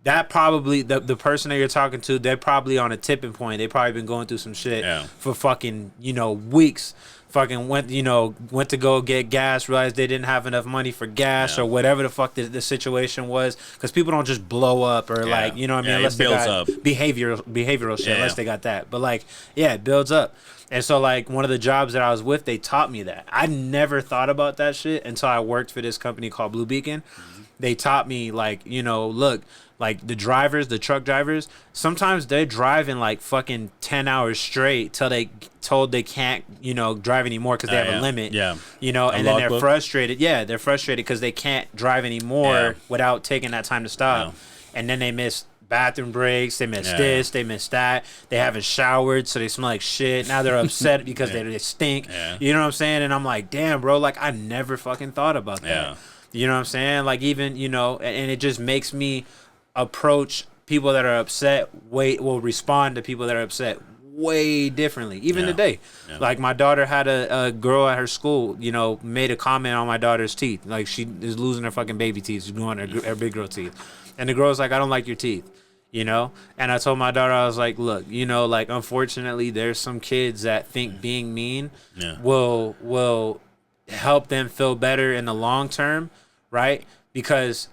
B: that probably, the person that you're talking to, they're probably on a tipping point. They probably been going through some shit for fucking, you know, weeks. Fucking went to go get gas, realized they didn't have enough money for gas or whatever the fuck the situation was. Because people don't just blow up or like, you know what I mean? Unless they got behavioral shit, unless they got that. But like, it builds up. And so like one of the jobs that I was with, they taught me that. I never thought about that shit until I worked for this company called Blue Beacon. They taught me like, you know, look, like the truck drivers, sometimes they're driving like fucking 10 hours straight till they told they can't, you know, drive anymore because they have a limit. Yeah. You know, and then they're frustrated. Yeah, they're frustrated because they can't drive anymore without taking that time to stop. And then they miss bathroom breaks, they miss this, they miss that. They haven't showered, so they smell like shit. Now they're upset because they stink. You know what I'm saying? And I'm like, damn, bro, like I never fucking thought about that. You know what I'm saying? Like even, you know, and it just makes me approach people that are upset will respond to people that are upset way differently. Even today, like my daughter had a girl at her school, you know, made a comment on my daughter's teeth. Like she is losing her fucking baby teeth. She's doing her big girl teeth. And the girl's like, I don't like your teeth, you know? And I told my daughter, I was like, look, you know, like unfortunately there's some kids that think being mean will help them feel better in the long term, right? Because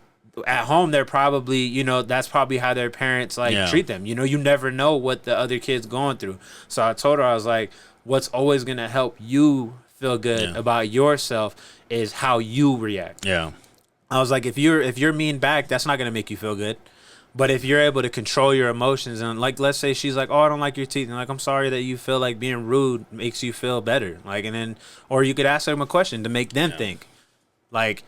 B: at home they're probably, you know, that's probably how their parents like treat them. You know, you never know what the other kid's going through. So I told her, I was like, what's always gonna help you feel good about yourself is how you react. I was like, if you're mean back, that's not gonna make you feel good. But if you're able to control your emotions and like, let's say she's like, oh, I don't like your teeth, and like, I'm sorry that you feel like being rude makes you feel better. Like, and then, or you could ask them a question to make them think, like,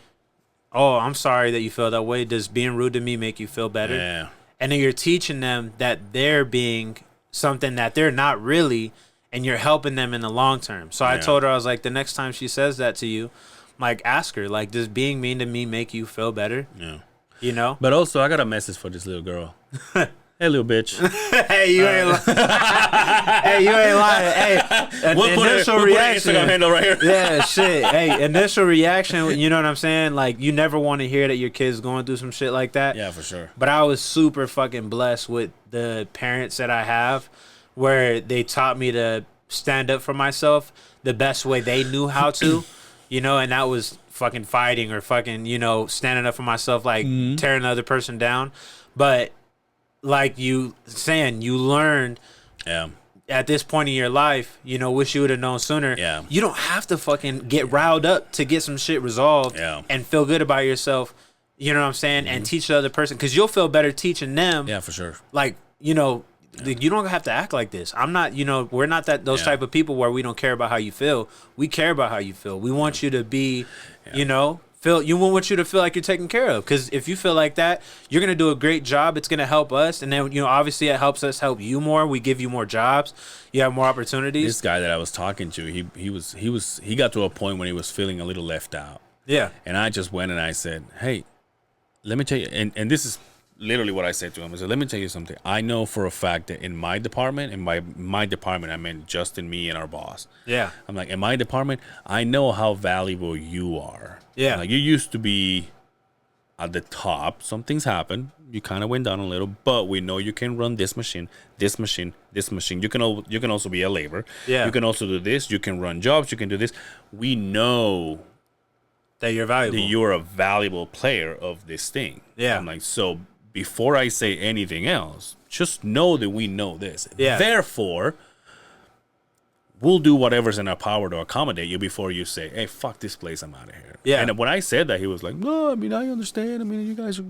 B: oh, I'm sorry that you feel that way. Does being rude to me make you feel better? And then you're teaching them that they're being something that they're not really, and you're helping them in the long term. So I told her, I was like, the next time she says that to you, like, ask her, like, does being mean to me make you feel better? You know?
D: But also, I got a message for this little girl. Hey, little bitch.
B: Hey, you ain't lying. Hey, you ain't lying. Hey, initial reaction.
D: Instagram handle right here.
B: Yeah, shit. Hey, initial reaction, you know what I'm saying? Like, you never want to hear that your kid's going through some shit like that.
D: Yeah, for sure.
B: But I was super fucking blessed with the parents that I have where they taught me to stand up for myself the best way they knew how to, you know, and that was fucking fighting or fucking, you know, standing up for myself, like tearing the other person down. But like you saying, you learned at this point in your life, you know, wish you would have known sooner. You don't have to fucking get riled up to get some shit resolved and feel good about yourself. You know what I'm saying? And teach the other person, because you'll feel better teaching them.
D: Yeah, for sure.
B: Like, you know, you don't have to act like this. I'm not, you know, we're not those type of people where we don't care about how you feel. We care about how you feel. We want you to be, you know, want you to feel like you're taken care of. Because if you feel like that, you're gonna do a great job. It's gonna help us, and then obviously it helps us help you more. We give you more jobs. You have more opportunities.
D: This guy that I was talking to, he got to a point when he was feeling a little left out.
B: Yeah.
D: And I just went and I said, hey, let me tell you, and this is literally what I said to him. I said, let me tell you something. I know for a fact that in my department, and by my department, I meant Justin, me, and our boss.
B: Yeah.
D: I'm like, in my department, I know how valuable you are.
B: Yeah.
D: Like, you used to be at the top. Some things happened. You kind of went down a little, but we know you can run this machine, this machine, this machine. You can also be a labor.
B: Yeah.
D: You can also do this. You can run jobs. You can do this. We know
B: that you're valuable.
D: that you're a valuable player of this thing.
B: Yeah.
D: I'm like, so before I say anything else, just know that we know this.
B: Yeah.
D: Therefore, we'll do whatever's in our power to accommodate you before you say, hey, fuck this place, I'm out of here.
B: Yeah.
D: And when I said that, he was like, no, I mean, I understand. I mean, you guys are,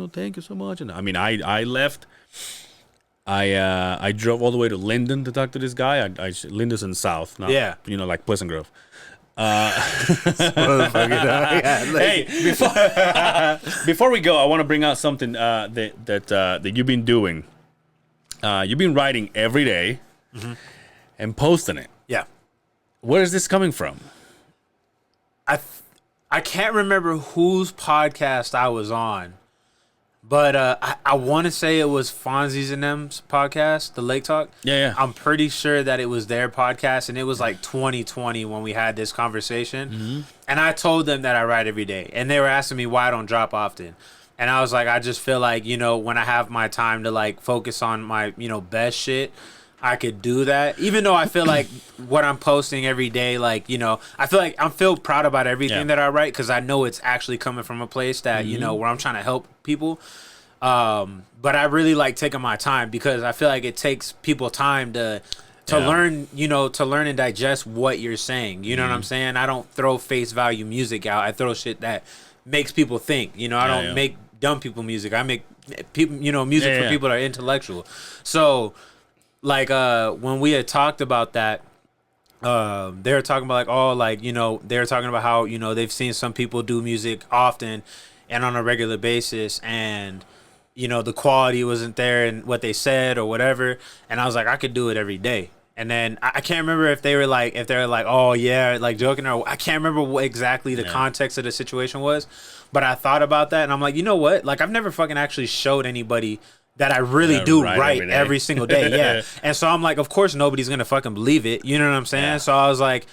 D: thank you so much. And I mean, I left. I drove all the way to Linden to talk to this guy. Linden's in the south, not, like Pleasant Grove. Hey, before we go, I want to bring out something that you've been doing. You've been writing every day and posting it.
B: Yeah.
D: Where is this coming from?
B: I can't remember whose podcast I was on, but I want to say it was Fonzie's and them's podcast, the Lake Talk.
D: Yeah.
B: I'm pretty sure that it was their podcast, and it was like 2020 when we had this conversation.
D: Mm-hmm.
B: And I told them that I write every day, and they were asking me why I don't drop often. And I was like, I just feel like, when I have my time to like focus on my, best shit, I could do that. Even though I feel like what I'm posting every day, like, I feel proud about everything that I write, because I know it's actually coming from a place that, where I'm trying to help people. But I really like taking my time, because I feel like it takes people time to learn, to learn and digest what you're saying. You know what I'm saying? I don't throw face value music out. I throw shit that makes people think. I don't make dumb people music. I make people, music for people that are intellectual. So, like, when we had talked about that, they were talking about, like, they were talking about how, they've seen some people do music often and on a regular basis, and, the quality wasn't there in what they said or whatever. And I was like, I could do it every day. And then I can't remember if they were like, oh yeah, like joking, or I can't remember what exactly the context of the situation was, but I thought about that, and I'm like, you know what? Like, I've never fucking actually showed anybody that I really do write every single day. Yeah. And so I'm like, of course nobody's gonna fucking believe it. You know what I'm saying? Yeah. So I was like,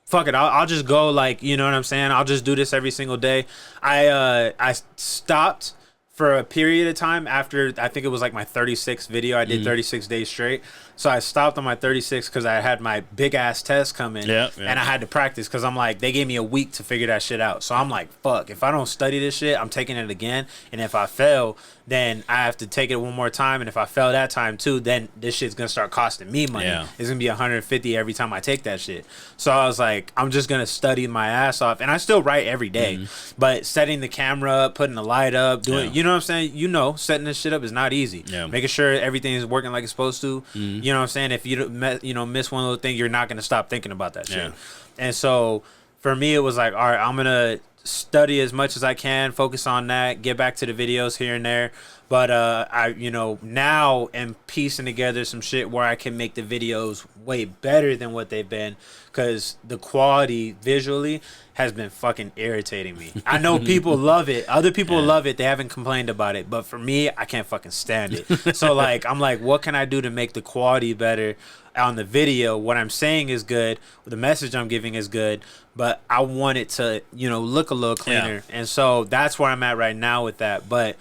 B: fuck it, I'll just go, like, you know what I'm saying? I'll just do this every single day. I stopped for a period of time after, I think it was like my 36th video. I did 36 days straight. So I stopped on my 36 because I had my big ass test coming, and I had to practice, because I'm like, they gave me a week to figure that shit out. So I'm like, fuck, if I don't study this shit, I'm taking it again. And if I fail, then I have to take it one more time. And if I fail that time too, then this shit's gonna start costing me money. Yeah. It's gonna be 150 every time I take that shit. So I was like, I'm just gonna study my ass off, and I still write every day. But setting the camera up, putting the light up, doing, you know what I'm saying? Setting this shit up is not easy. Yeah. Making sure everything is working like it's supposed to. You know what I'm saying? If you miss one little thing, you're not gonna stop thinking about that shit. And so for me, it was like, all right, I'm gonna study as much as I can, focus on that, get back to the videos here and there. But I now am piecing together some shit where I can make the videos way better than what they've been, because the quality visually has been fucking irritating me. I know people love it. Other people love it. They haven't complained about it. But for me, I can't fucking stand it. So, like, I'm like, what can I do to make the quality better on the video? What I'm saying is good. The message I'm giving is good. But I want it to, look a little cleaner. And so that's where I'm at right now with that. But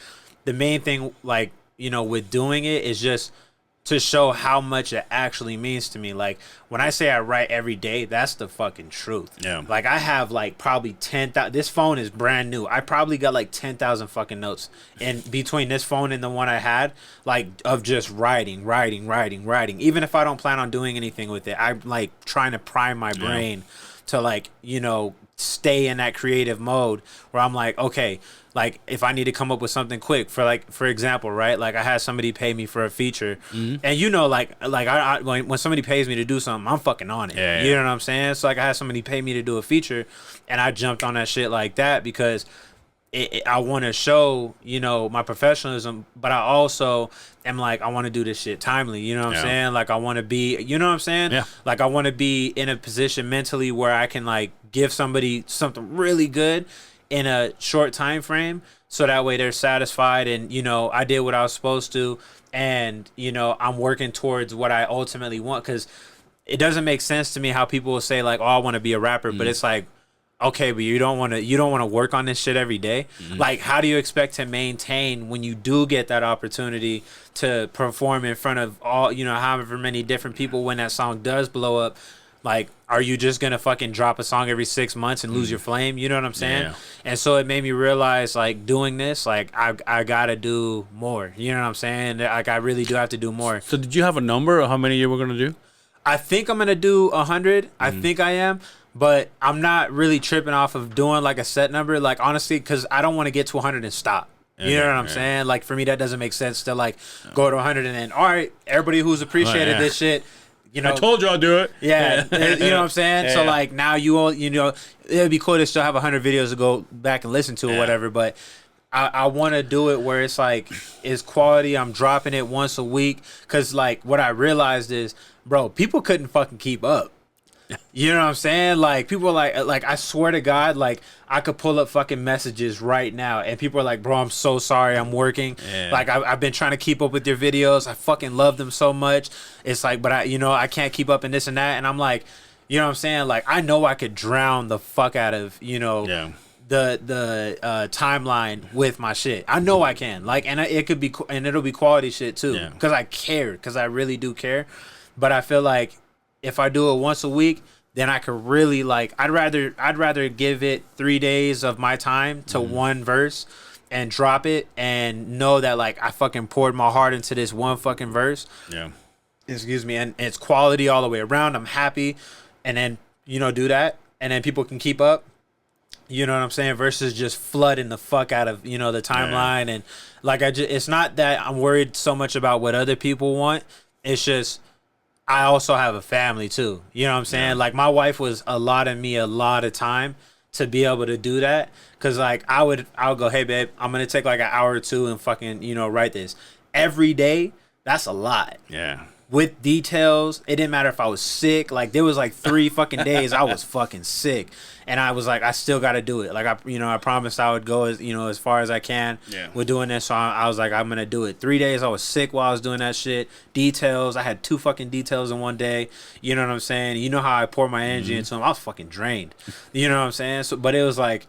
B: the main thing, like, with doing it is just to show how much it actually means to me. Like, when I say I write every day, that's the fucking truth. Yeah. Like, I have, like, probably 10,000. This phone is brand new. I probably got, like, 10,000 fucking notes. And between this phone and the one I had, like, of just writing. Even if I don't plan on doing anything with it, I'm, like, trying to prime my brain to, like, stay in that creative mode where I'm like, okay, like if I need to come up with something quick for example, right? Like I had somebody pay me for a feature, and you know, like I when somebody pays me to do something, I'm fucking on it.
D: Yeah,
B: you know what I'm saying? So like I had somebody pay me to do a feature, and I jumped on that shit like that because I want to show, you know, my professionalism, but I also am like, I want to do this shit timely. You know what I'm saying? Like I want to be, you know what I'm saying?
D: Yeah.
B: Like I want to be in a position mentally where I can like give somebody something really good in a short time frame, so that way they're satisfied and, you know, I did what I was supposed to, and, you know, I'm working towards what I ultimately want. Because it doesn't make sense to me how people will say like, oh, I want to be a rapper, but it's like, okay, but you don't want to work on this shit every day. Like, how do you expect to maintain when you do get that opportunity to perform in front of all, you know, however many different people when that song does blow up? Like, are you just gonna fucking drop a song every 6 months and lose your flame? You know what I'm saying?
D: Yeah.
B: And so it made me realize, like, doing this, like, I gotta do more. You know what I'm saying? Like, I really do have to do more.
D: So did you have a number of how many you were gonna do?
B: I think I'm gonna do 100. I think I am. But I'm not really tripping off of doing like a set number, like honestly, because I don't want to get to 100 and stop. You know what I'm saying? Like for me, that doesn't make sense to like go to 100 and then, all right, everybody who's appreciated this shit, you know,
D: I told you I'll do it.
B: Yeah, you know what I'm saying?
D: Yeah,
B: so like now you know, it'd be cool to still have 100 videos to go back and listen to or whatever, but I want to do it where it's like, it's quality. I'm dropping it once a week. Cause like what I realized is, bro, people couldn't fucking keep up. You know what I'm saying? Like people are like I swear to God, like I could pull up fucking messages right now and people are like, bro, I'm so sorry, I'm working. Like I've been trying to keep up with your videos. I fucking love them so much. It's like, but I can't keep up in this and that. And I'm like, you know what I'm saying? Like I know I could drown the fuck out of, you know, the timeline with my shit. I know I can. Like, and it could be, and it'll be quality shit too. Cause I care. Cause I really do care. But I feel like if I do it once a week, then I could really like, I'd rather give it 3 days of my time to one verse and drop it and know that like I fucking poured my heart into this one fucking verse. Yeah. Excuse me. And it's quality all the way around. I'm happy. And then, you know, do that. And then people can keep up. You know what I'm saying? Versus just flooding the fuck out of, you know, the timeline. And like, it's not that I'm worried so much about what other people want. It's just, I also have a family too. You know what I'm saying? Like my wife was allotting me a lot of time to be able to do that. Cause like I would go, hey babe, I'm going to take like an hour or two and fucking, you know, write this every day. That's a lot. Yeah. With details. It didn't matter if I was sick. Like there was like 3 fucking days I was fucking sick. And I was like, I still got to do it. Like I promised I would go as, you know, as far as I can with doing this. So I was like, I'm going to do it. 3 days I was sick while I was doing that shit. Details. I had 2 fucking details in one day. You know what I'm saying? You know how I pour my energy into them. I was fucking drained. You know what I'm saying? So, but it was like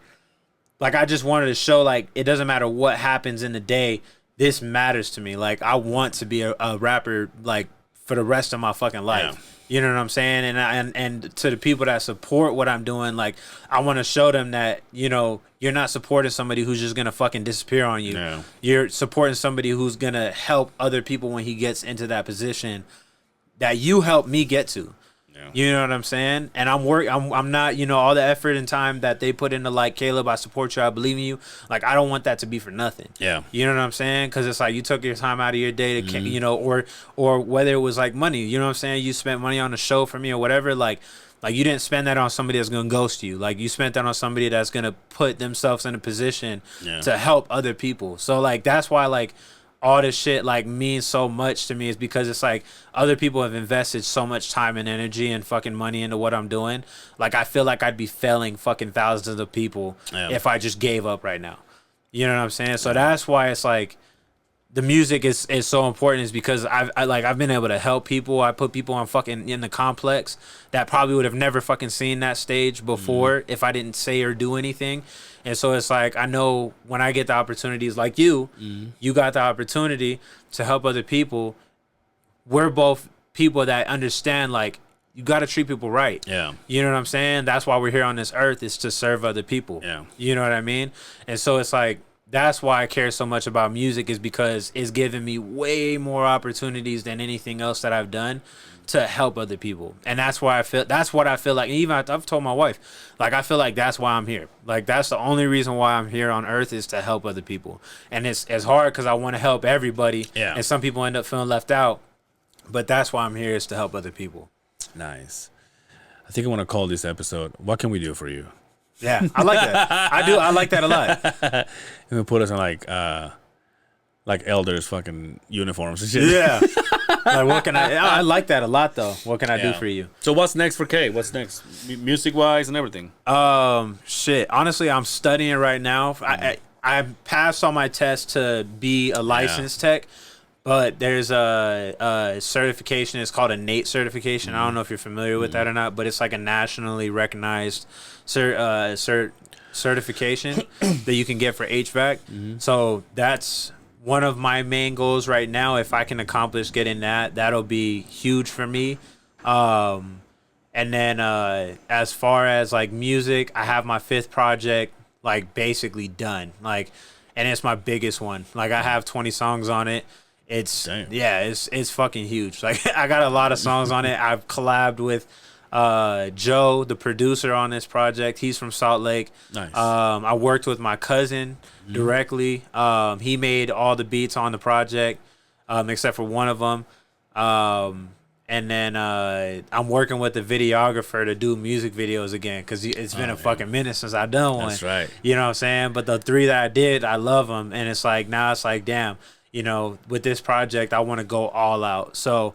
B: I just wanted to show like, it doesn't matter what happens in the day. This matters to me. Like I want to be a rapper, like, for the rest of my fucking life. You know what I'm saying? And to the people that support what I'm doing, like I want to show them that, you know, you're not supporting somebody who's just gonna fucking disappear on you. You're supporting somebody who's gonna help other people when he gets into that position that you helped me get to. You know what I'm saying? And I'm not, you know, all the effort and time that they put into like, Caleb, I support you, I believe in you. Like, I don't want that to be for nothing. Yeah. You know what I'm saying? Because it's like you took your time out of your day to, you know, or whether it was like money, you know what I'm saying? You spent money on a show for me or whatever. Like you didn't spend that on somebody that's going to ghost you. Like you spent that on somebody that's going to put themselves in a position to help other people. So like, that's why like, all this shit like means so much to me is because it's like other people have invested so much time and energy and fucking money into what I'm doing. Like I feel like I'd be failing fucking thousands of people if I just gave up right now. You know what I'm saying? So that's why it's like the music is so important, is because I've been able to help people. I put people on fucking in the complex that probably would have never fucking seen that stage before if I didn't say or do anything. And so it's like, I know when I get the opportunities like you got the opportunity to help other people. We're both people that understand, like, you got to treat people right. Yeah. You know what I'm saying? That's why we're here on this earth, is to serve other people. Yeah. You know what I mean? And so it's like, that's why I care so much about music, is because it's given me way more opportunities than anything else that I've done to help other people. And that's why that's what I feel like. And even I've told my wife, like, I feel like that's why I'm here. Like, that's the only reason why I'm here on earth, is to help other people. And it's hard because I want to help everybody.
D: Yeah.
B: And some people end up feeling left out. But that's why I'm here, is to help other people.
D: Nice. I think I want to call this episode, What Can We Do For You?
B: Yeah, I like that. I do. I like that a lot.
D: And we put us in like elders fucking uniforms and shit.
B: Yeah. Like, what can I like that a lot, though. What can I do for you?
D: So what's next for K? What's next? Music wise and everything.
B: Shit. Honestly, I'm studying right now. I passed all my tests to be a licensed tech, but there's a certification. It's called a NATE certification. I don't know if you're familiar with that or not, but it's like a nationally recognized certification that you can get for HVAC. So that's one of my main goals right now. If I can accomplish getting that, that'll be huge for me. And then as far as like music, I have my 5th project like basically done. Like, and it's my biggest one. Like, I have 20 songs on it. It's it's fucking huge. Like, I got a lot of songs on it. I've collabed with Joe, the producer on this project. He's from Salt Lake.
D: Nice.
B: I worked with my cousin directly. He made all the beats on the project, except for one of them. And then I'm working with the videographer to do music videos again, because it's been a fucking minute since I've done one.
D: That's right.
B: You know what I'm saying? But the 3 that I did, I love them. And it's like, now it's like, damn, you know, with this project, I want to go all out. So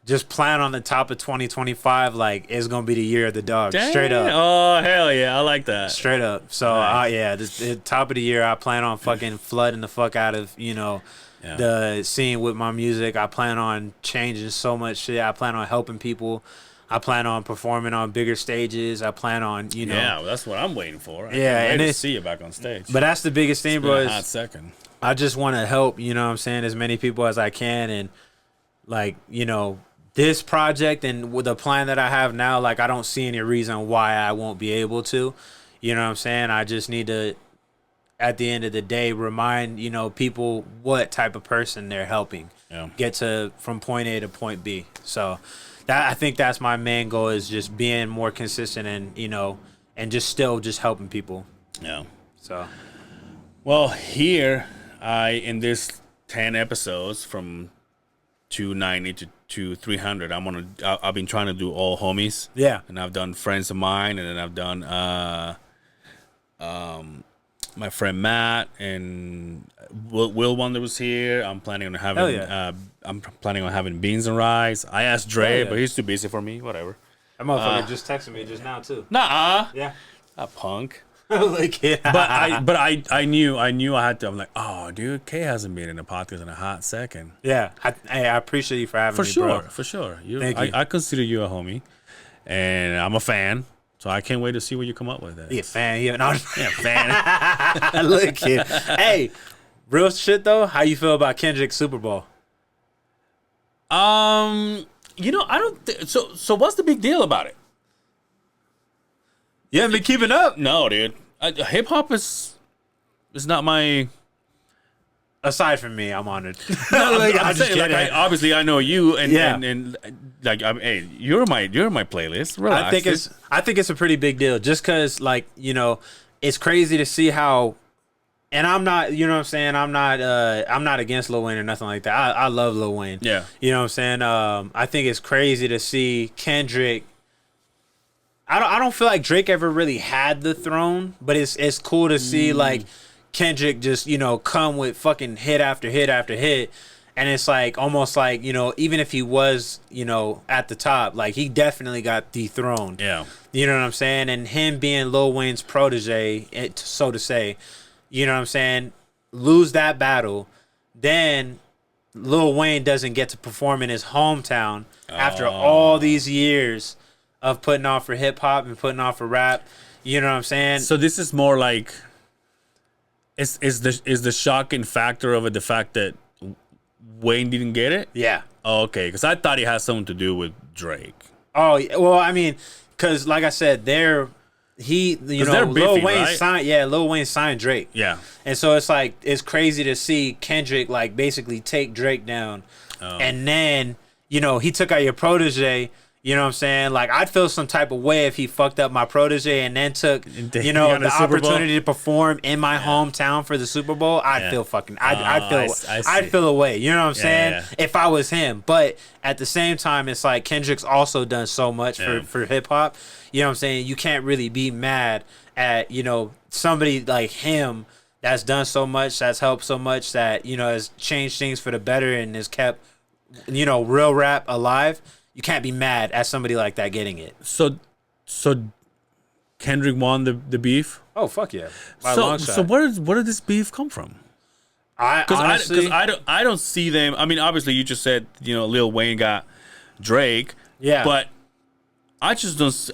B: just plan on the top of 2025, like, it's going to be the year of the dog.
D: Dang.
B: Straight up.
D: Oh, hell yeah. I like that.
B: Straight up. So, the top of the year, I plan on fucking flooding the fuck out of, you know, the scene with my music. I plan on changing so much shit. I plan on helping people. I plan on performing on bigger stages. I plan on, you know.
D: Yeah, well, that's what I'm waiting for.
B: And
D: to see you back on stage.
B: But that's the biggest thing, bro.
D: A hot second.
B: I just want to help, you know what I'm saying, as many people as I can. And, like, you know, this project and with the plan that I have now, like, I don't see any reason why I won't be able to. You know what I'm saying? I just need to, at the end of the day, remind, you know, people what type of person they're helping get to from point A to point B. So that, I think that's my main goal, is just being more consistent and, you know, and just still just helping people.
D: Yeah.
B: So,
D: well, here in this 10 episodes from 290 to 300, I've been trying to do all homies.
B: Yeah.
D: And I've done friends of mine, and then I've done my friend Matt, and Will Wonder was here. I'm planning on having Beans and Rice. I asked Dre, but he's too busy for me. Whatever.
B: That motherfucker just texted me just now too.
D: Nah.
B: Yeah.
D: A punk.
B: Like, yeah.
D: But I knew I had to. I'm like, oh, dude, K hasn't been in a podcast in a hot second.
B: Yeah. I appreciate you for having me,
D: bro.
B: For
D: sure.
B: Thank you.
D: I consider you a homie, and I'm a fan. So I can't wait to see what you come up with.
B: Yeah, fan. Yeah,
D: fan.
B: Look, kid. Hey, real shit though. How you feel about Kendrick's Super Bowl?
D: You know, I don't. So what's the big deal about it?
B: You haven't been keeping up?
D: No, dude. Hip hop is not my.
B: Aside from me, I'm honored.
D: I'm saying, like, obviously, I know you, and like, hey, you're my playlist. Relax.
B: I think it's a pretty big deal, just because, like, you know, it's crazy to see how. And I'm not, you know what I'm saying, I'm not against Lil Wayne or nothing like that. I love Lil Wayne.
D: Yeah.
B: You know what I'm saying? I think it's crazy to see Kendrick. I don't feel like Drake ever really had the throne, but it's cool to see like Kendrick just, you know, come with fucking hit after hit after hit. And it's like almost like, you know, even if he was, you know, at the top, like, he definitely got dethroned.
D: Yeah.
B: You know what I'm saying? And him being Lil Wayne's protege, so to say, you know what I'm saying, lose that battle, then Lil Wayne doesn't get to perform in his hometown after all these years of putting on for hip hop and putting on for rap. You know what I'm saying?
D: So this is more like, is the shocking factor of it the fact that Wayne didn't get it?
B: Yeah.
D: Oh, okay, because I thought it had something to do with Drake.
B: Oh, well, I mean, because like I said, they're Lil
D: beefing,
B: Wayne
D: right?
B: Lil Wayne signed Drake.
D: Yeah.
B: And so it's like, it's crazy to see Kendrick like basically take Drake down. And then, he took out your protege. You know what I'm saying? Like, I'd feel some type of way if he fucked up my protege and then took, the opportunity to perform in my hometown for the Super Bowl. I'd feel fucking, I'd feel away. You know what I'm saying?
D: Yeah.
B: If I was him. But at the same time, it's like Kendrick's also done so much for hip hop. You know what I'm saying? You can't really be mad at, somebody like him that's done so much, that's helped so much, that, has changed things for the better and has kept, real rap alive. You can't be mad at somebody like that getting it.
D: So Kendrick won the beef?
B: Oh, fuck yeah. By a long shot.
D: So where did this beef come from?
B: Honestly,
D: I don't see them. I mean, obviously you just said, Lil Wayne got Drake.
B: Yeah.
D: But I just don't.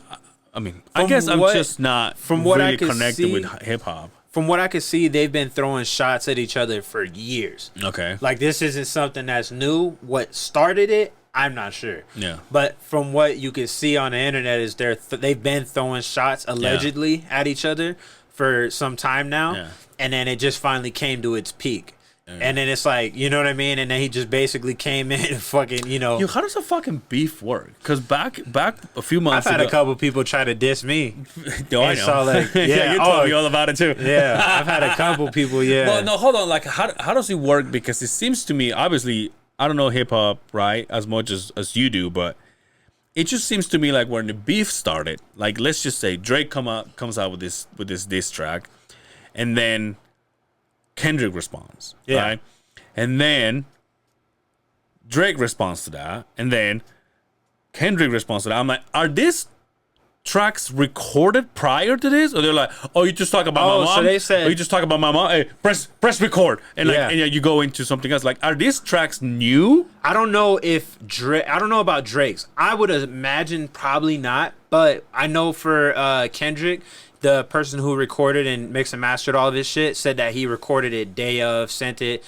D: I mean, I guess I'm just not really connected with hip hop.
B: From what I could see, they've been throwing shots at each other for years.
D: Okay.
B: Like, this isn't something that's new. What started it, I'm not sure.
D: Yeah.
B: But from what you can see on the internet is they've been throwing shots allegedly at each other for some time now.
D: Yeah.
B: And then it just finally came to its peak. And then it's like, you know what I mean? And then he just basically came in and fucking,
D: Yo, how does a fucking beef work? Because back a few months
B: I've had
D: ago,
B: a couple people try to diss me.
D: No, I know.
B: So like,
D: You told me all about it too.
B: Yeah, I've had a couple people, yeah.
D: Well, no, hold on. Like, how does it work? Because it seems to me, obviously, I don't know hip hop, right, as much as you do, but it just seems to me like when the beef started, like, let's just say Drake comes out with this diss track, and then Kendrick responds, right? And then Drake responds to that, and then Kendrick responds to that. I'm like, are these tracks recorded prior to this, or they're like, oh, you just talk about my mom,
B: so they said,
D: or you just talk about my mom, hey, press record, and like,
B: Yeah.
D: and you go into something else. Like, are these tracks new?
B: I don't know about Drake's. I would imagine probably not, but I know for Kendrick, the person who recorded and mixed and mastered all of his shit said that he recorded it day of, sent it,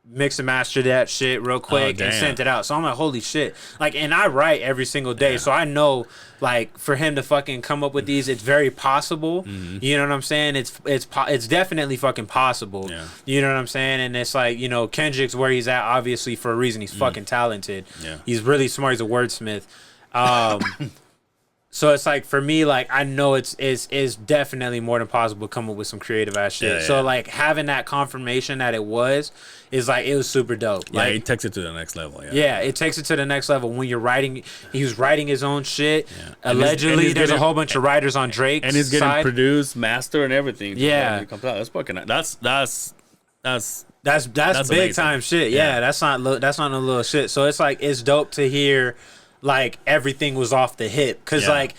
B: mixed and mastered that shit real quick, and sent it out. So I'm like, holy shit. Like, and I write every single day, so I know, like, for him to fucking come up with these, it's very possible. You know what I'm saying? It's definitely fucking possible.
D: Yeah.
B: You know what I'm saying? And it's like, Kendrick's where he's at, obviously, for a reason. He's fucking talented.
D: Yeah.
B: He's really smart. He's a wordsmith. So it's like, for me, like, I know it's definitely more than possible to come up with some creative ass shit.
D: Yeah,
B: so
D: yeah.
B: like, having that confirmation that it was super dope.
D: Yeah,
B: Like,
D: it takes it to the next level.
B: yeah, it takes it to the next level. When you're writing, he was writing his own shit.
D: Yeah.
B: Allegedly,
D: he's
B: there's a
D: getting-
B: whole bunch of writers on Drake's
D: and it's getting
B: side.
D: produced, master, and everything.
B: Yeah.
D: When it comes out. That's fucking. That's
B: That's big
D: amazing.
B: time shit. Yeah, that's not no little shit. So it's like, it's dope to hear, like, everything was off the hip, because
D: Yeah.
B: like,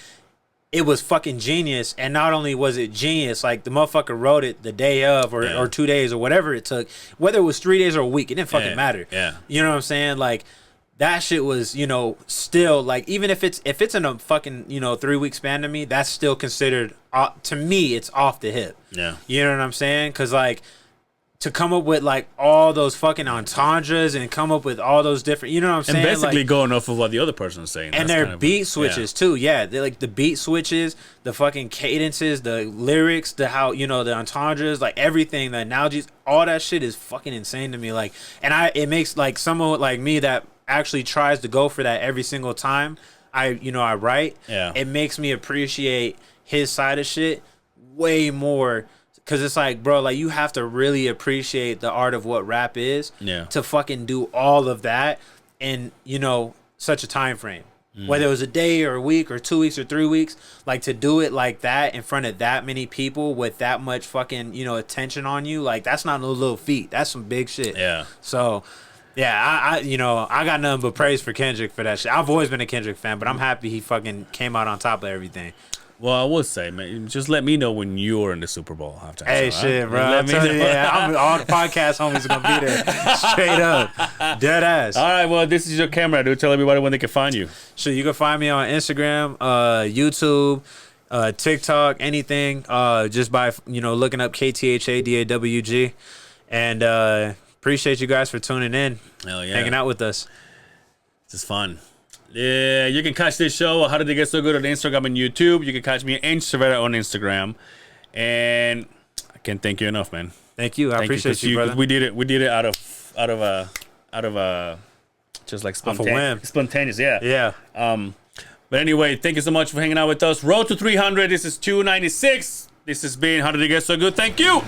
B: it was fucking genius. And not only was it genius, like, the motherfucker wrote it the day of, or 2 days, or whatever it took, whether it was 3 days or a week, it didn't fucking matter.
D: Yeah.
B: You know what I'm saying? Like, that shit was, still, like, even if it's in a fucking 3 week span to me, that's still considered, to me, it's off the hip.
D: Yeah.
B: You know what I'm saying? Because, like, to come up with, like, all those fucking entendres and come up with all those different, you know what I'm saying?
D: And basically
B: like,
D: going off of what the other person is saying.
B: and
D: That's
B: their
D: kind of-
B: beat switches too. Yeah, they like the beat switches, the fucking cadences, the lyrics, the how the entendres, like everything, the analogies, all that shit is fucking insane to me. Like, and it makes, like, someone like me that actually tries to go for that every single time I write.
D: Yeah.
B: It makes me appreciate his side of shit way more. Cause it's like, bro, like, you have to really appreciate the art of what rap is to fucking do all of that in, such a time frame. Whether it was a day or a week or 2 weeks or 3 weeks, like, to do it like that in front of that many people with that much fucking, attention on you, like, that's not no little feat. That's some big shit.
D: Yeah.
B: So, yeah, I got nothing but praise for Kendrick for that shit. I've always been a Kendrick fan, but I'm happy he fucking came out on top of everything.
D: Well, I would say, man, just let me know when you're in the Super Bowl halftime.
B: Hey,
D: show,
B: shit,
D: right?
B: bro.
D: Let me know.
B: Yeah, all the podcast homies are gonna be there, straight up, dead ass.
D: All right, well, this is your camera, dude. Tell everybody when they can find you.
B: So you can find me on Instagram, YouTube, TikTok, anything. Just by looking up KTHADAWG, and appreciate you guys for tuning in,
D: Hell yeah.
B: hanging out with us.
D: This is fun. You can catch this show, How Did It Get So Good, on Instagram and YouTube. You can catch me, Ange Cervera, on Instagram. And I can't thank you enough, man.
B: Thank you. I appreciate you, brother.
D: We did it out of just like spontaneous. Yeah.
B: Yeah.
D: But anyway, thank you so much for hanging out with us. Road to 300. This is 296. This has been How Did It Get So Good. Thank you.